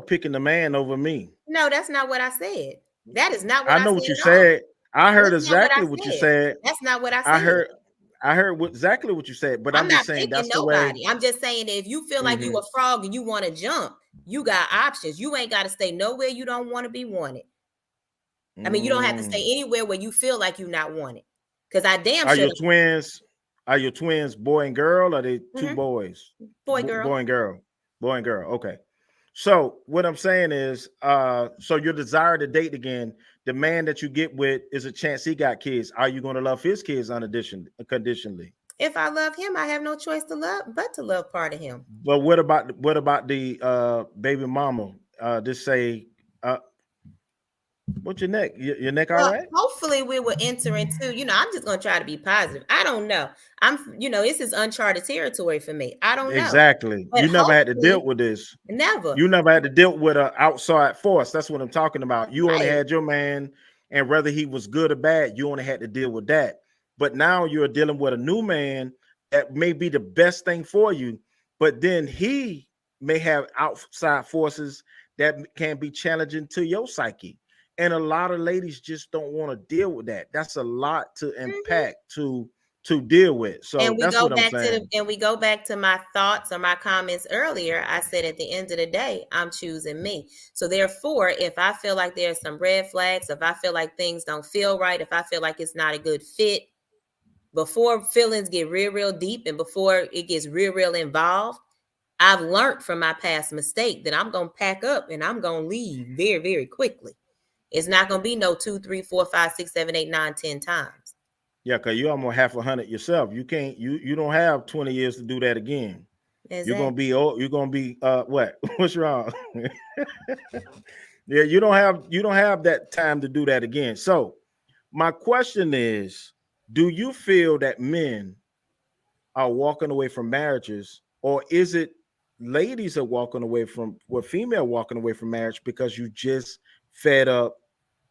picking the man over me. No, that's not what I said. That is not what I said. I know what you said. I heard exactly what you said. That's not what I said. I heard exactly what you said, but I'm just saying that's nobody. The way. I'm just saying that if you feel like you a frog and you want to jump, you got options. You ain't got to stay nowhere you don't want to be wanted. I mean, you don't have to stay anywhere where you feel like you're not wanted. Because I damn sure. Are your twins boy and girl? Or are they 2 boys? Boy, girl. Boy and girl. Boy and girl. Okay. So what I'm saying is, so your desire to date again, the man that you get with is a chance he got kids. Are you going to love his kids unconditionally? If I love him, I have no choice to love part of him. But what about the baby mama? Just say, what's your neck? Your neck all right? Hopefully we will enter into, you know, I'm just going to try to be positive. I don't know. This is uncharted territory for me. I don't know. Exactly. But you never had to deal with this. Never. You never had to deal with an outside force. That's what I'm talking about. You only had your man, and whether he was good or bad, you only had to deal with that. But now you're dealing with a new man that may be the best thing for you, but then he may have outside forces that can be challenging to your psyche. And a lot of ladies just don't want to deal with that. That's a lot to impact to deal with. So and we that's go what back I'm saying. And we go back to my thoughts or my comments earlier. I said at the end of the day, I'm choosing me. So therefore, if I feel like there's some red flags, if I feel like things don't feel right, if I feel like it's not a good fit, before feelings get real deep and before it gets real involved, I've learned from my past mistake that I'm going to pack up and I'm going to leave very, very quickly. It's not going to be no 2, 3, 4, 5, 6, 7, 8, 9, 10 times. Yeah, because you're almost half 100 yourself. You can't, you don't have 20 years to do that again. Exactly. You're gonna be what? What's wrong? Yeah, you don't have that time to do that again. So my question is, do you feel that men are walking away from marriages, or is it ladies are walking away from female walking away from marriage because you just fed up,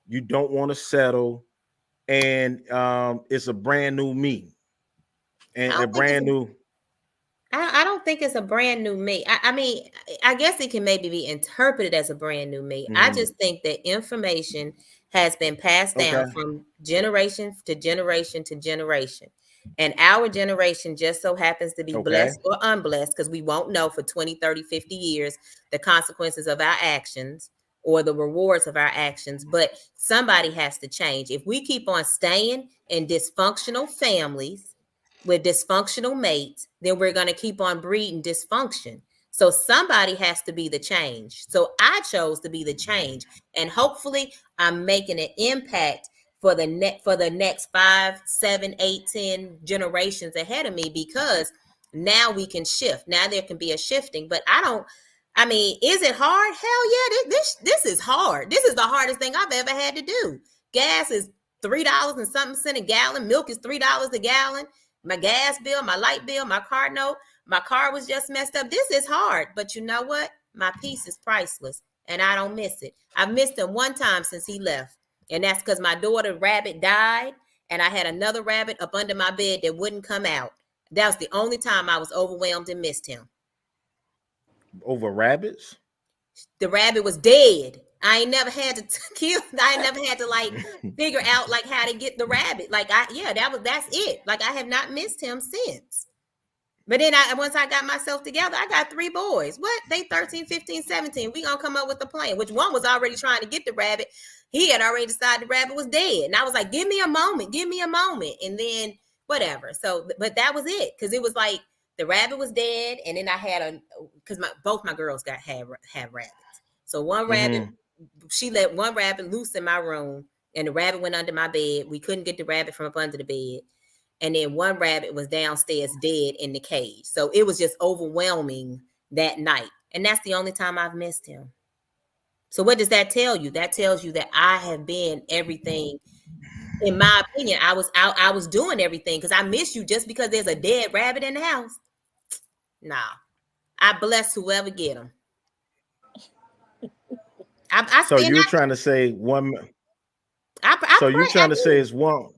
you don't want to settle, and it's a brand new me and a brand new. I don't think it's a brand new me. I mean, I guess it can maybe be interpreted as a brand new me. I just think that information has been passed down from generation to generation to generation. And our generation just so happens to be blessed or unblessed, because we won't know for 20, 30, 50 years the consequences of our actions or the rewards of our actions. But somebody has to change. If we keep on staying in dysfunctional families with dysfunctional mates, then we're going to keep on breeding dysfunction. So somebody has to be the change. So I chose to be the change. And hopefully I'm making an impact for the next 5, 7, 8, 10 generations ahead of me, because now we can shift. Now there can be a shifting. But is it hard? Hell yeah, this is hard. This is the hardest thing I've ever had to do. Gas is $3 and something cents a gallon. Milk is $3 a gallon. My gas bill, my light bill, my car note, my car was just messed up. This is hard, but you know what? My peace is priceless, and I don't miss it. I've missed him one time since he left, and that's because my daughter Rabbit died, and I had another rabbit up under my bed that wouldn't come out. That was the only time I was overwhelmed and missed him. Over rabbits? The rabbit was dead. I ain't never had to kill. I ain't never had to like figure out like how to get the rabbit. Like that's it. Like I have not missed him since. But then once I got myself together, I got 3 boys. What? They 13, 15, 17. We gonna come up with a plan, which one was already trying to get the rabbit. He had already decided the rabbit was dead. And I was like, give me a moment. And then whatever. So, but that was it. Cause it was like the rabbit was dead. And then I had cause both my girls have rabbits. So one rabbit, she let one rabbit loose in my room and the rabbit went under my bed. We couldn't get the rabbit from up under the bed. And then one rabbit was downstairs dead in the cage. So it was just overwhelming that night. And that's the only time I've missed him. So what does that tell you? That tells you that I have been everything. In my opinion, I was doing everything because I miss you just because there's a dead rabbit in the house. Nah, I bless whoever get him. So you're trying to say one. So you're trying to say it's one.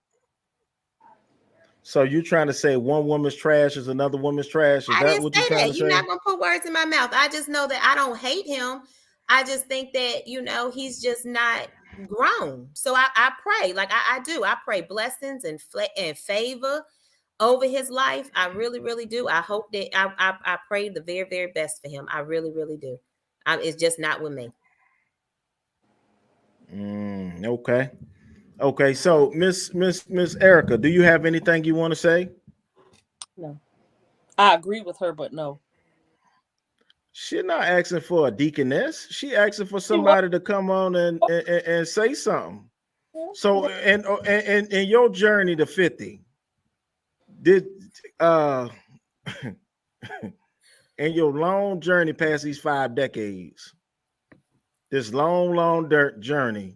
So you're trying to say one woman's trash is another woman's trash? Is that what you're trying to say? You're not gonna put words in my mouth. I just know that I don't hate him. I just think that he's just not grown. So I pray, like I do. I pray blessings and favor over his life. I really, really do. I hope that I pray the very, very best for him. I really, really do. It's just not with me. Okay. Okay, so Miss Erica, do you have anything you want to say? No. I agree with her, but no. She's not asking for a deaconess. She asking for somebody to come on and say something. So in your journey to 50, in your long journey past these 5 decades, this long journey,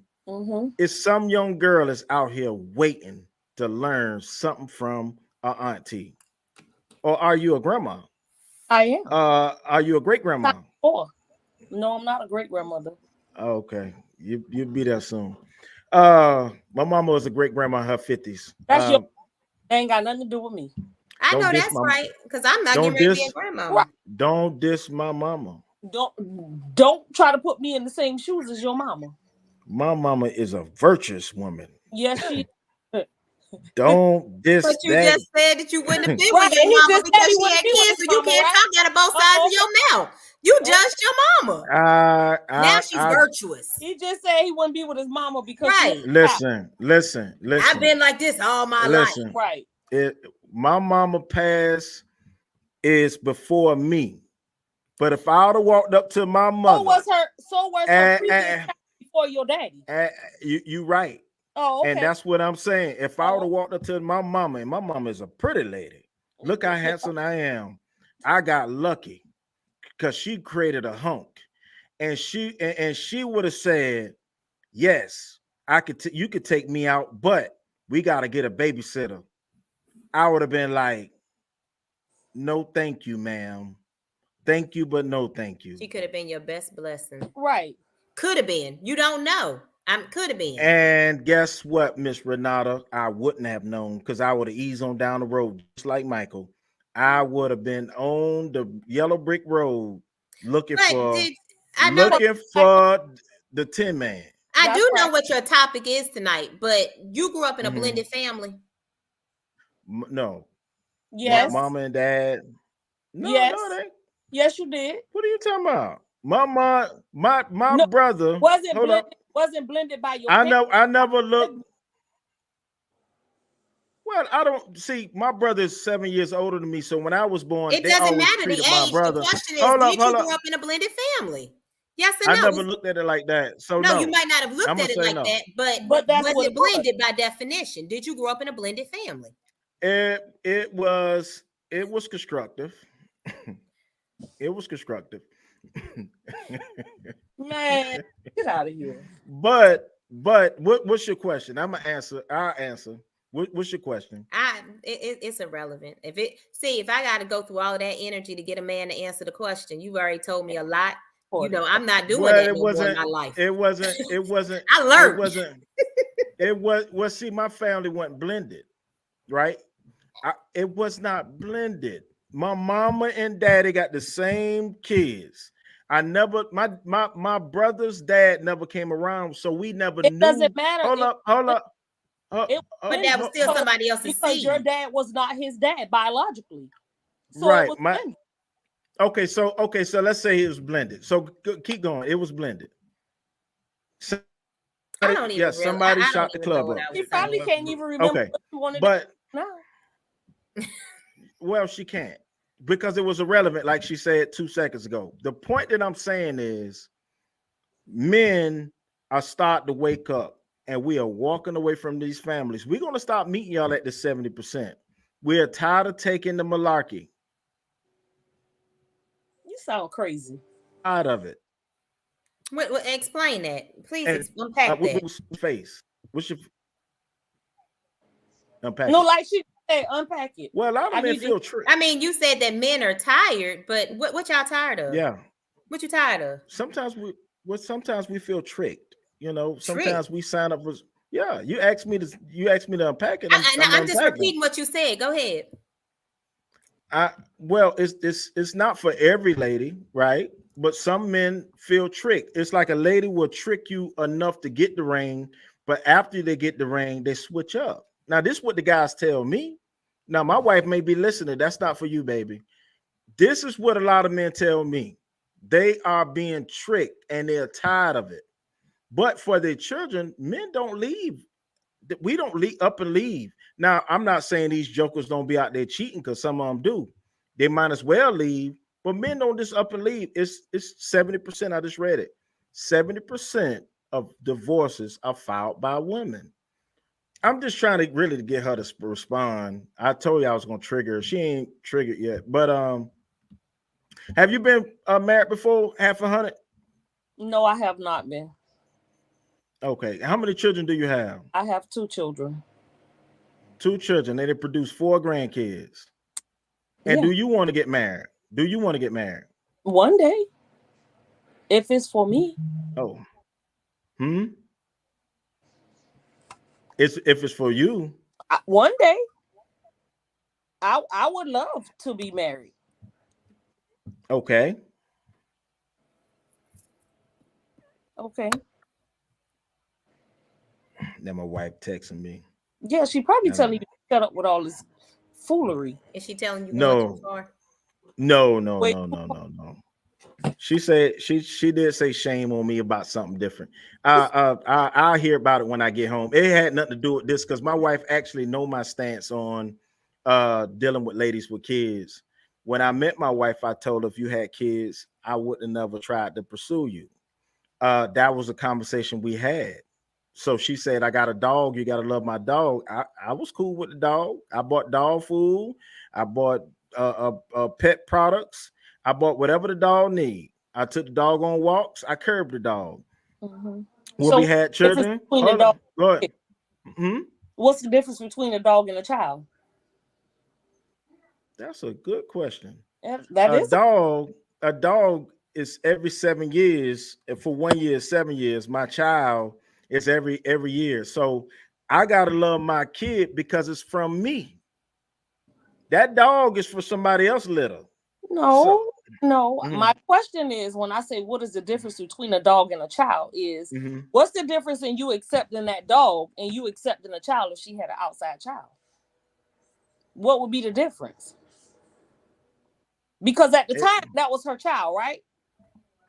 it's some young girl that's out here waiting to learn something from an auntie. Or are you a grandma? I am. Are you a great grandma? No, I'm not a great grandmother. Okay, you'll be there soon. My mama was a great grandma in her 50s. That ain't got nothing to do with me. I know that's right, because I'm not getting ready to be a grandma. Right. Don't diss my mama. Don't try to put me in the same shoes as your mama. My mama is a virtuous woman. Yes, she. Don't diss. But you just said that you wouldn't have been with your mama because she had kids, so you can't talk out of both sides of your mouth. You judged your mama. Now she's virtuous. He just said he wouldn't be with his mama because Listen. I've been like this all my life. Right. My mama passed is before me. But if I would have walked up to my mother, so was her previous before your daddy. You right. Oh, okay. And that's what I'm saying. If I would have walked up to my mama, and my mama is a pretty lady. Look how handsome I am. I got lucky because she created a hunk. And she would have said, yes, you could take me out, but we got to get a babysitter. I would have been like, no, thank you, ma'am. Thank you, but no, thank you. She could have been your best blessing. Right. Could have been. You don't know. Could have been. And guess what, Miss Renata? I wouldn't have known because I would have eased on down the road just like Michael. I would have been on the yellow brick road looking for the Tin Man. I do know what your topic is tonight, but you grew up in a blended family. No. Yes. My mama and dad. No, yes. No, they. Yes, you did. What are you talking about? My brother wasn't blended by your. I never looked. Well, I don't see. My brother is 7 years older than me, so when I was born, it doesn't matter the age. The question is, did you grow up in a blended family? Yes or no? I never looked at it like that. So no, you might not have looked at it like that, but was it blended by definition? Did you grow up in a blended family? It was constructive. It was constructive. Man, get out of here. But what's your question? I'll answer. What's your question? It's irrelevant. If I got to go through all of that energy to get a man to answer the question, you've already told me a lot. I'm not doing that in my life. It wasn't. I learned. It was, well, see, my family wasn't blended, right? It was not blended. My mama and daddy got the same kids. I never, my brother's dad never came around, so we never knew. It doesn't matter. Hold up. But that was still somebody else's because seed. Your dad was not his dad biologically. So right. It was okay, so let's say it was blended. So keep going. It was blended. So, I don't even. Somebody shot the club up. She probably can't even remember what you wanted to do now. Well, she can't because it was irrelevant, like she said 2 seconds ago. The point that I'm saying is, men are starting to wake up, and we are walking away from these families. We're going to stop meeting y'all at the 70%. We are tired of taking the malarkey. You sound crazy. Tired of it. Explain that, please. Unpack that. What's your face? What's your unpack? No, like she said, unpack it. Well, a lot of men feel tricked. I mean, you said that men are tired, but what y'all tired of? Yeah. What you tired of? Sometimes we feel tricked. You know, sometimes we sign up for. Yeah, you asked me to unpack it. I'm just repeating what you said. Go ahead. Well, it's not for every lady, right? But some men feel tricked. It's like a lady will trick you enough to get the ring, but after they get the ring, they switch up. Now, this is what the guys tell me. Now, my wife may be listening. That's not for you, baby. This is what a lot of men tell me. They are being tricked and they're tired of it. But for their children, men don't leave. We don't up and leave. Now, I'm not saying these jokers don't be out there cheating, because some of them do. They might as well leave. But men don't just up and leave. It's 70%. I just read it. 70% of divorces are filed by women. I'm just trying to really get her to respond. I told you I was going to trigger her. She ain't triggered yet. But have you been married before? Half 100? No, I have not been. Okay. How many children do you have? I have 2 children. 2 children. And they produce 4 grandkids. And do you want to get married? Do you want to get married? One day. If it's for me. Oh. If it's for you. One day. I would love to be married. Okay. Then my wife texting me. Yeah, she probably telling you to shut up with all this foolery. Is she telling you? No. She said she did say shame on me about something different. I'll hear about it when I get home. It had nothing to do with this, because my wife actually know my stance on dealing with ladies with kids. When I met my wife, I told her, if you had kids, I wouldn't have never tried to pursue you. That was a conversation we had. So she said, I got a dog. You got to love my dog. I was cool with the dog. I bought dog food. I bought pet products. I bought whatever the dog need. I took the dog on walks. I curbed the dog. When we had children. Go ahead. What's the difference between a dog and a child? That's a good question. A dog is every 7 years. And for 1 year, 7 years. My child is every year. So I gotta love my kid because it's from me. That dog is for somebody else litter. No. My question is, when I say what is the difference between a dog and a child, is what's the difference in you accepting that dog and you accepting a child if she had an outside child? What would be the difference? Because at the time that was her child, right?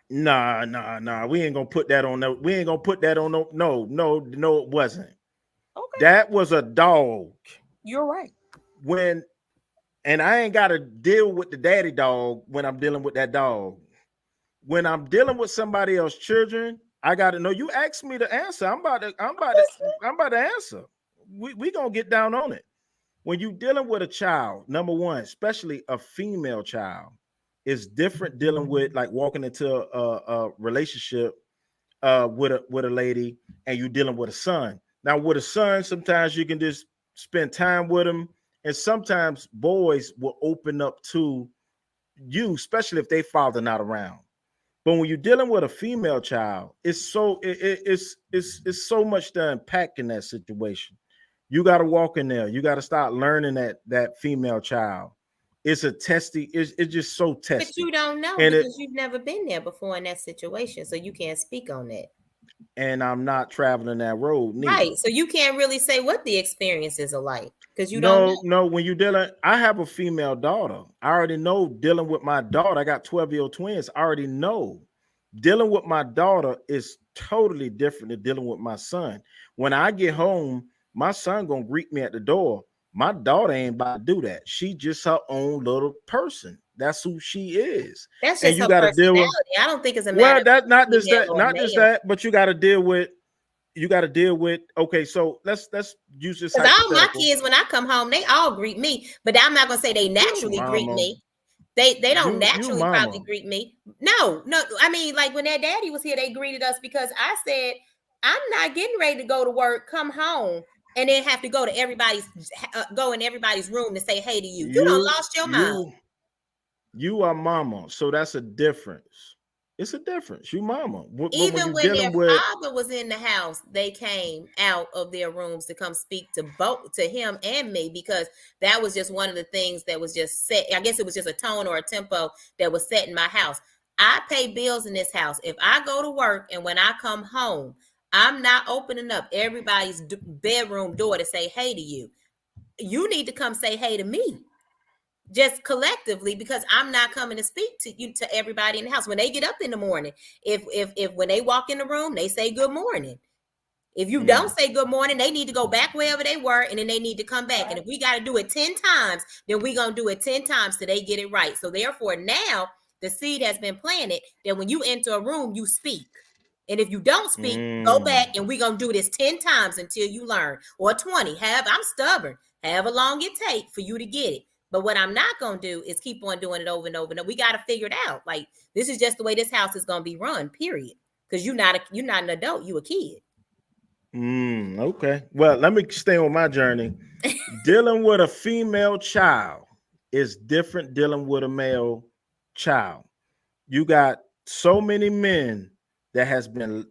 Nah. We ain't gonna put that on. No, it wasn't. Okay. That was a dog. You're right. And I ain't got to deal with the daddy dog when I'm dealing with that dog. When I'm dealing with somebody else's children, I got to know. You asked me to answer. I'm about to answer. We gonna get down on it. When you dealing with a child, number one, especially a female child, is different dealing with, like, walking into a relationship with a lady, and you dealing with a son. Now, with a son, sometimes you can just spend time with him. And sometimes boys will open up to you, especially if their father not around. But when you're dealing with a female child, it's so so much to unpack in that situation. You got to walk in there. You got to start learning that female child. It's a testy. It's just so testy. But you don't know because you've never been there before in that situation, so you can't speak on that. And I'm not traveling that road neither. Right. So you can't really say what the experiences are like because you don't know. No, when you're dealing, I have a female daughter. I already know dealing with my daughter. I got 12-year-old twins. I already know dealing with my daughter is totally different than dealing with my son. When I get home, my son gonna greet me at the door. My daughter ain't about to do that. She just her own little person. That's who she is. That's just her personality. I don't think it's a matter. Well, that's not just that, but you got to deal with. Okay, so let's use this. Because all my kids, when I come home, they all greet me, but I'm not gonna say they naturally greet me. They don't naturally probably greet me. No. I mean, like when their daddy was here, they greeted us because I said, I'm not getting ready to go to work, come home, and then have to go to go in everybody's room to say hey to you. You done lost your mind. You are mama, so that's a difference. It's a difference. You mama. Even when their father was in the house, they came out of their rooms to come speak to him and me because that was just one of the things that was just set. I guess it was just a tone or a tempo that was set in my house. I pay bills in this house. If I go to work and when I come home, I'm not opening up everybody's bedroom door to say hey to you. You need to come say hey to me. Just collectively, because I'm not coming to speak to you, to everybody in the house. When they get up in the morning, if when they walk in the room, they say good morning. If you don't say good morning, they need to go back wherever they were, and then they need to come back. And if we got to do it 10 times, then we're going to do it 10 times till they get it right. So therefore, now the seed has been planted that when you enter a room, you speak. And if you don't speak, go back and we're going to do this 10 times until you learn, or 20. I'm stubborn. However long it takes for you to get it. But what I'm not going to do is keep on doing it over and over. No, we got to figure it out. Like, this is just the way this house is going to be run, period. Because you're not an adult. You a kid. Okay. Well, let me stay on my journey. Dealing with a female child is different dealing with a male child. You got so many men that has been,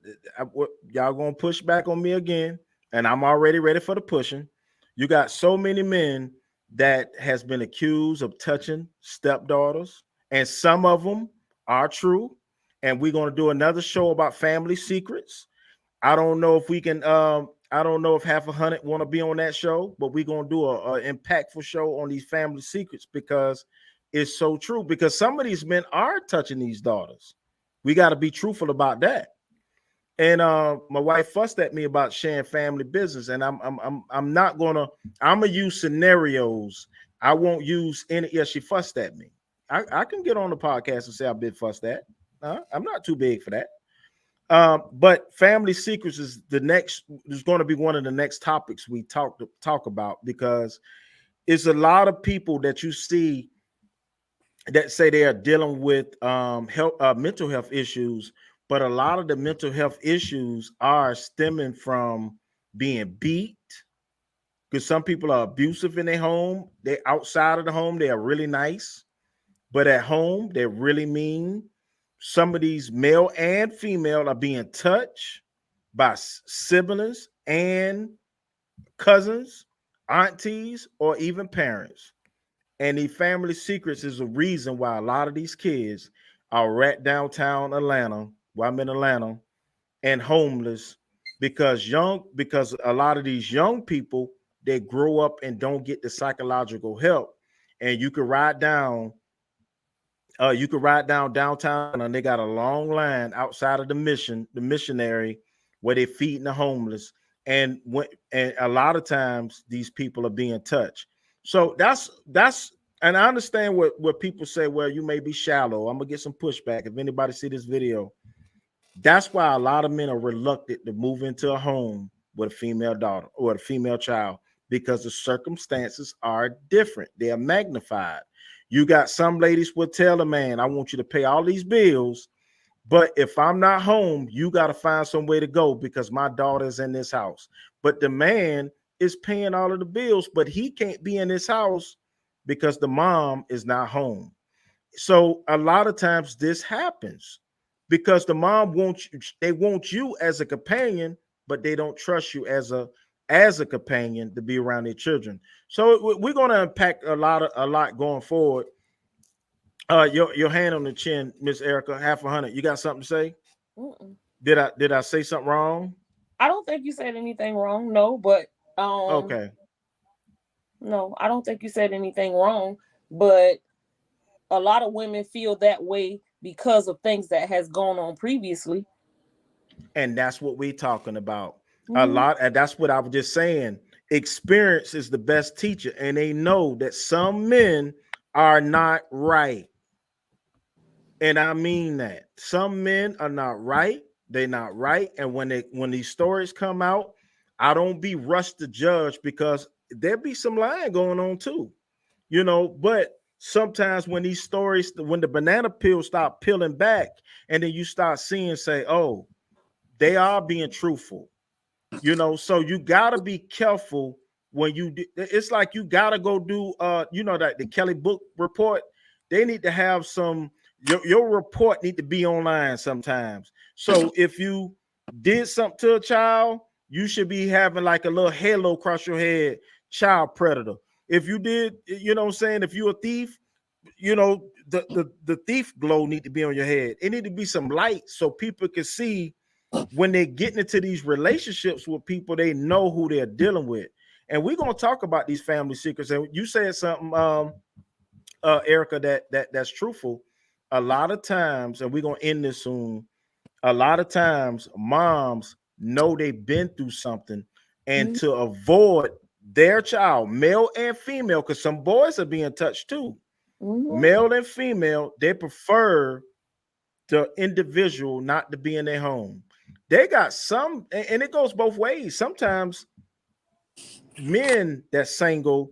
y'all going to push back on me again, and I'm already ready for the pushing. You got so many men that has been accused of touching stepdaughters, and some of them are true. And we're going to do another show about family secrets. I don't know if we can, I don't know if 500 want to be on that show, but we're going to do a impactful show on these family secrets because it's so true. Because some of these men are touching these daughters. We got to be truthful about that. And my wife fussed at me about sharing family business, and I'm not gonna. I'm gonna use scenarios. I won't use any. Yeah, she fussed at me. I can get on the podcast and say I've been fussed at. I'm not too big for that. But family secrets is going to be one of the next topics we talk about, because it's a lot of people that you see that say they are dealing with mental health issues. But a lot of the mental health issues are stemming from being beat, because some people are abusive in their home. They outside of the home, they are really nice, but at home, they're really mean. Some of these male and female are being touched by siblings and cousins, aunties, or even parents. And the family secrets is a reason why a lot of these kids are at downtown Atlanta, while I'm in Atlanta, and homeless, because a lot of these young people, they grow up and don't get the psychological help. And you could ride down downtown, and they got a long line outside of the missionary, where they're feeding the homeless. And a lot of times these people are being touched. So that's and I understand what people say, well, you may be shallow. I'm gonna get some pushback if anybody see this video. That's why a lot of men are reluctant to move into a home with a female daughter or a female child, because the circumstances are different. They are magnified. You got some ladies will tell a man, I want you to pay all these bills, but if I'm not home, you got to find some way to go because my daughter's in this house. But the man is paying all of the bills, but he can't be in this house because the mom is not home. So a lot of times this happens. because the mom wants you, they want you as a companion, but they don't trust you as a companion to be around their children. So we're going to unpack a lot going forward. Your hand on the chin, Miss Erica, 50. You got something to say? Mm-mm. Did I say something wrong? I don't think you said anything wrong. No, but okay. No, I don't think you said anything wrong. But a lot of women feel that way because of things that has gone on previously. And that's what we're talking about. A lot, and that's what I was just saying. Experience is the best teacher, and they know that some men are not right. And I mean that. Some men are not right. They're not right. And when these stories come out, I don't be rushed to judge, because there be some lying going on too. But sometimes when these stories, when the banana peel start peeling back, and then you start seeing, say, oh, they are being truthful. So you gotta be careful when you do. It's like you gotta go do that the Kelly book report. They need to have your report need to be online sometimes. So if you did something to a child, you should be having like a little halo across your head, child predator. If you did, what I'm saying, if you're a thief, the thief glow need to be on your head. It need to be some light so people can see when they're getting into these relationships with people, they know who they're dealing with. And we're going to talk about these family secrets. And you said something, Erica, that's truthful. A lot of times, and we're going to end this soon, a lot of times moms know they've been through something, and to avoid their child, male and female, because some boys are being touched too, male and female, they prefer the individual not to be in their home. They got some, and it goes both ways. Sometimes men that's single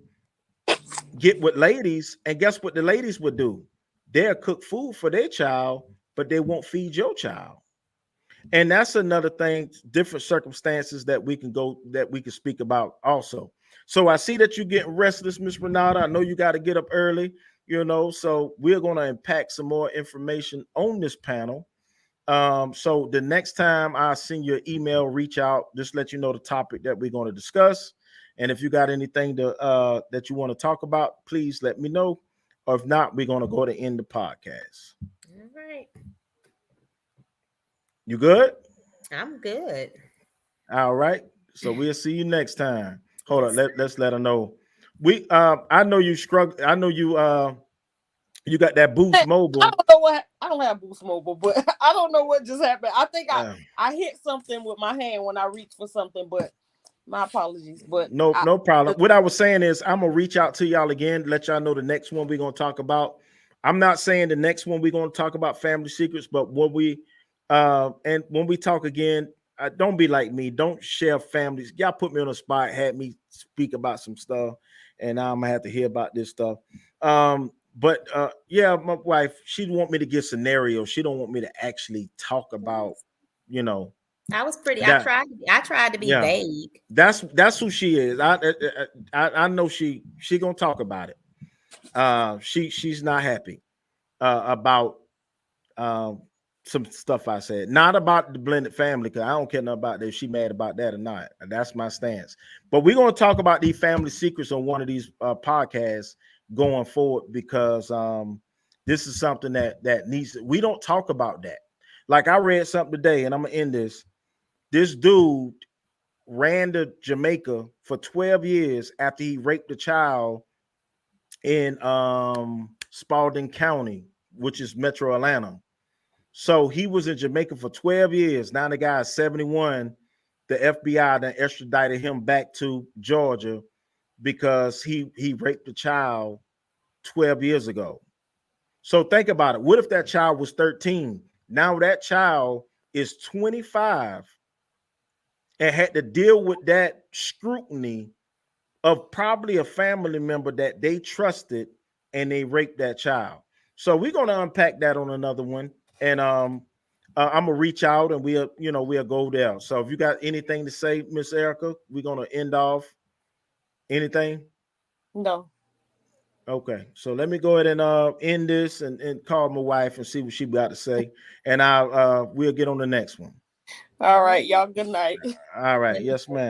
get with ladies, and guess what the ladies would do? They'll cook food for their child, but they won't feed your child. And that's another thing, different circumstances that we can speak about also. So I see that you're getting restless, Miss Renata. I know you got to get up early, so we're going to unpack some more information on this panel. So the next time I send you an email, reach out, just let you know the topic that we're going to discuss. And if you got anything that you want to talk about, please let me know. Or if not, we're going to go to end the podcast. All right. You good? I'm good. All right. So we'll see you next time. Hold on. Let's let her know. I know you struggle. I know you you got that Boost Mobile. I don't know what. I don't have Boost Mobile, but I don't know what just happened. I think I hit something with my hand when I reached for something, but my apologies. But no problem. What I was saying is I'm gonna reach out to y'all again, let y'all know the next one we're gonna talk about. I'm not saying the next one we're gonna talk about family secrets, but when we talk again, don't be like me. Don't share families. Y'all put me on the spot, had me speak about some stuff, and now I'm gonna have to hear about this stuff. But yeah, my wife, she want me to give scenarios. She don't want me to actually talk about, I was pretty. I tried to be vague. That's who she is. I know she gonna talk about it. She's not happy about some stuff I said. Not about the blended family, because I don't care nothing about that. If she mad about that or not. That's my stance. But we're gonna talk about these family secrets on one of these podcasts going forward, because this is something that needs. We don't talk about that. Like I read something today, and I'm gonna end this. This dude ran to Jamaica for 12 years after he raped a child in Spalding County, which is Metro Atlanta. So he was in Jamaica for 12 years. Now the guy is 71. The FBI then extradited him back to Georgia because he raped a child 12 years ago. So think about it. What if that child was 13? Now that child is 25 and had to deal with that scrutiny of probably a family member that they trusted, and they raped that child. So we're going to unpack that on another one. And I'm gonna reach out, and we'll go there. So if you got anything to say, Miss Erica, we're gonna end off. Anything? No. Okay, so let me go ahead and end this and call my wife and see what she got to say, and we'll get on the next one. All right, y'all. Good night. All right, yes, ma'am.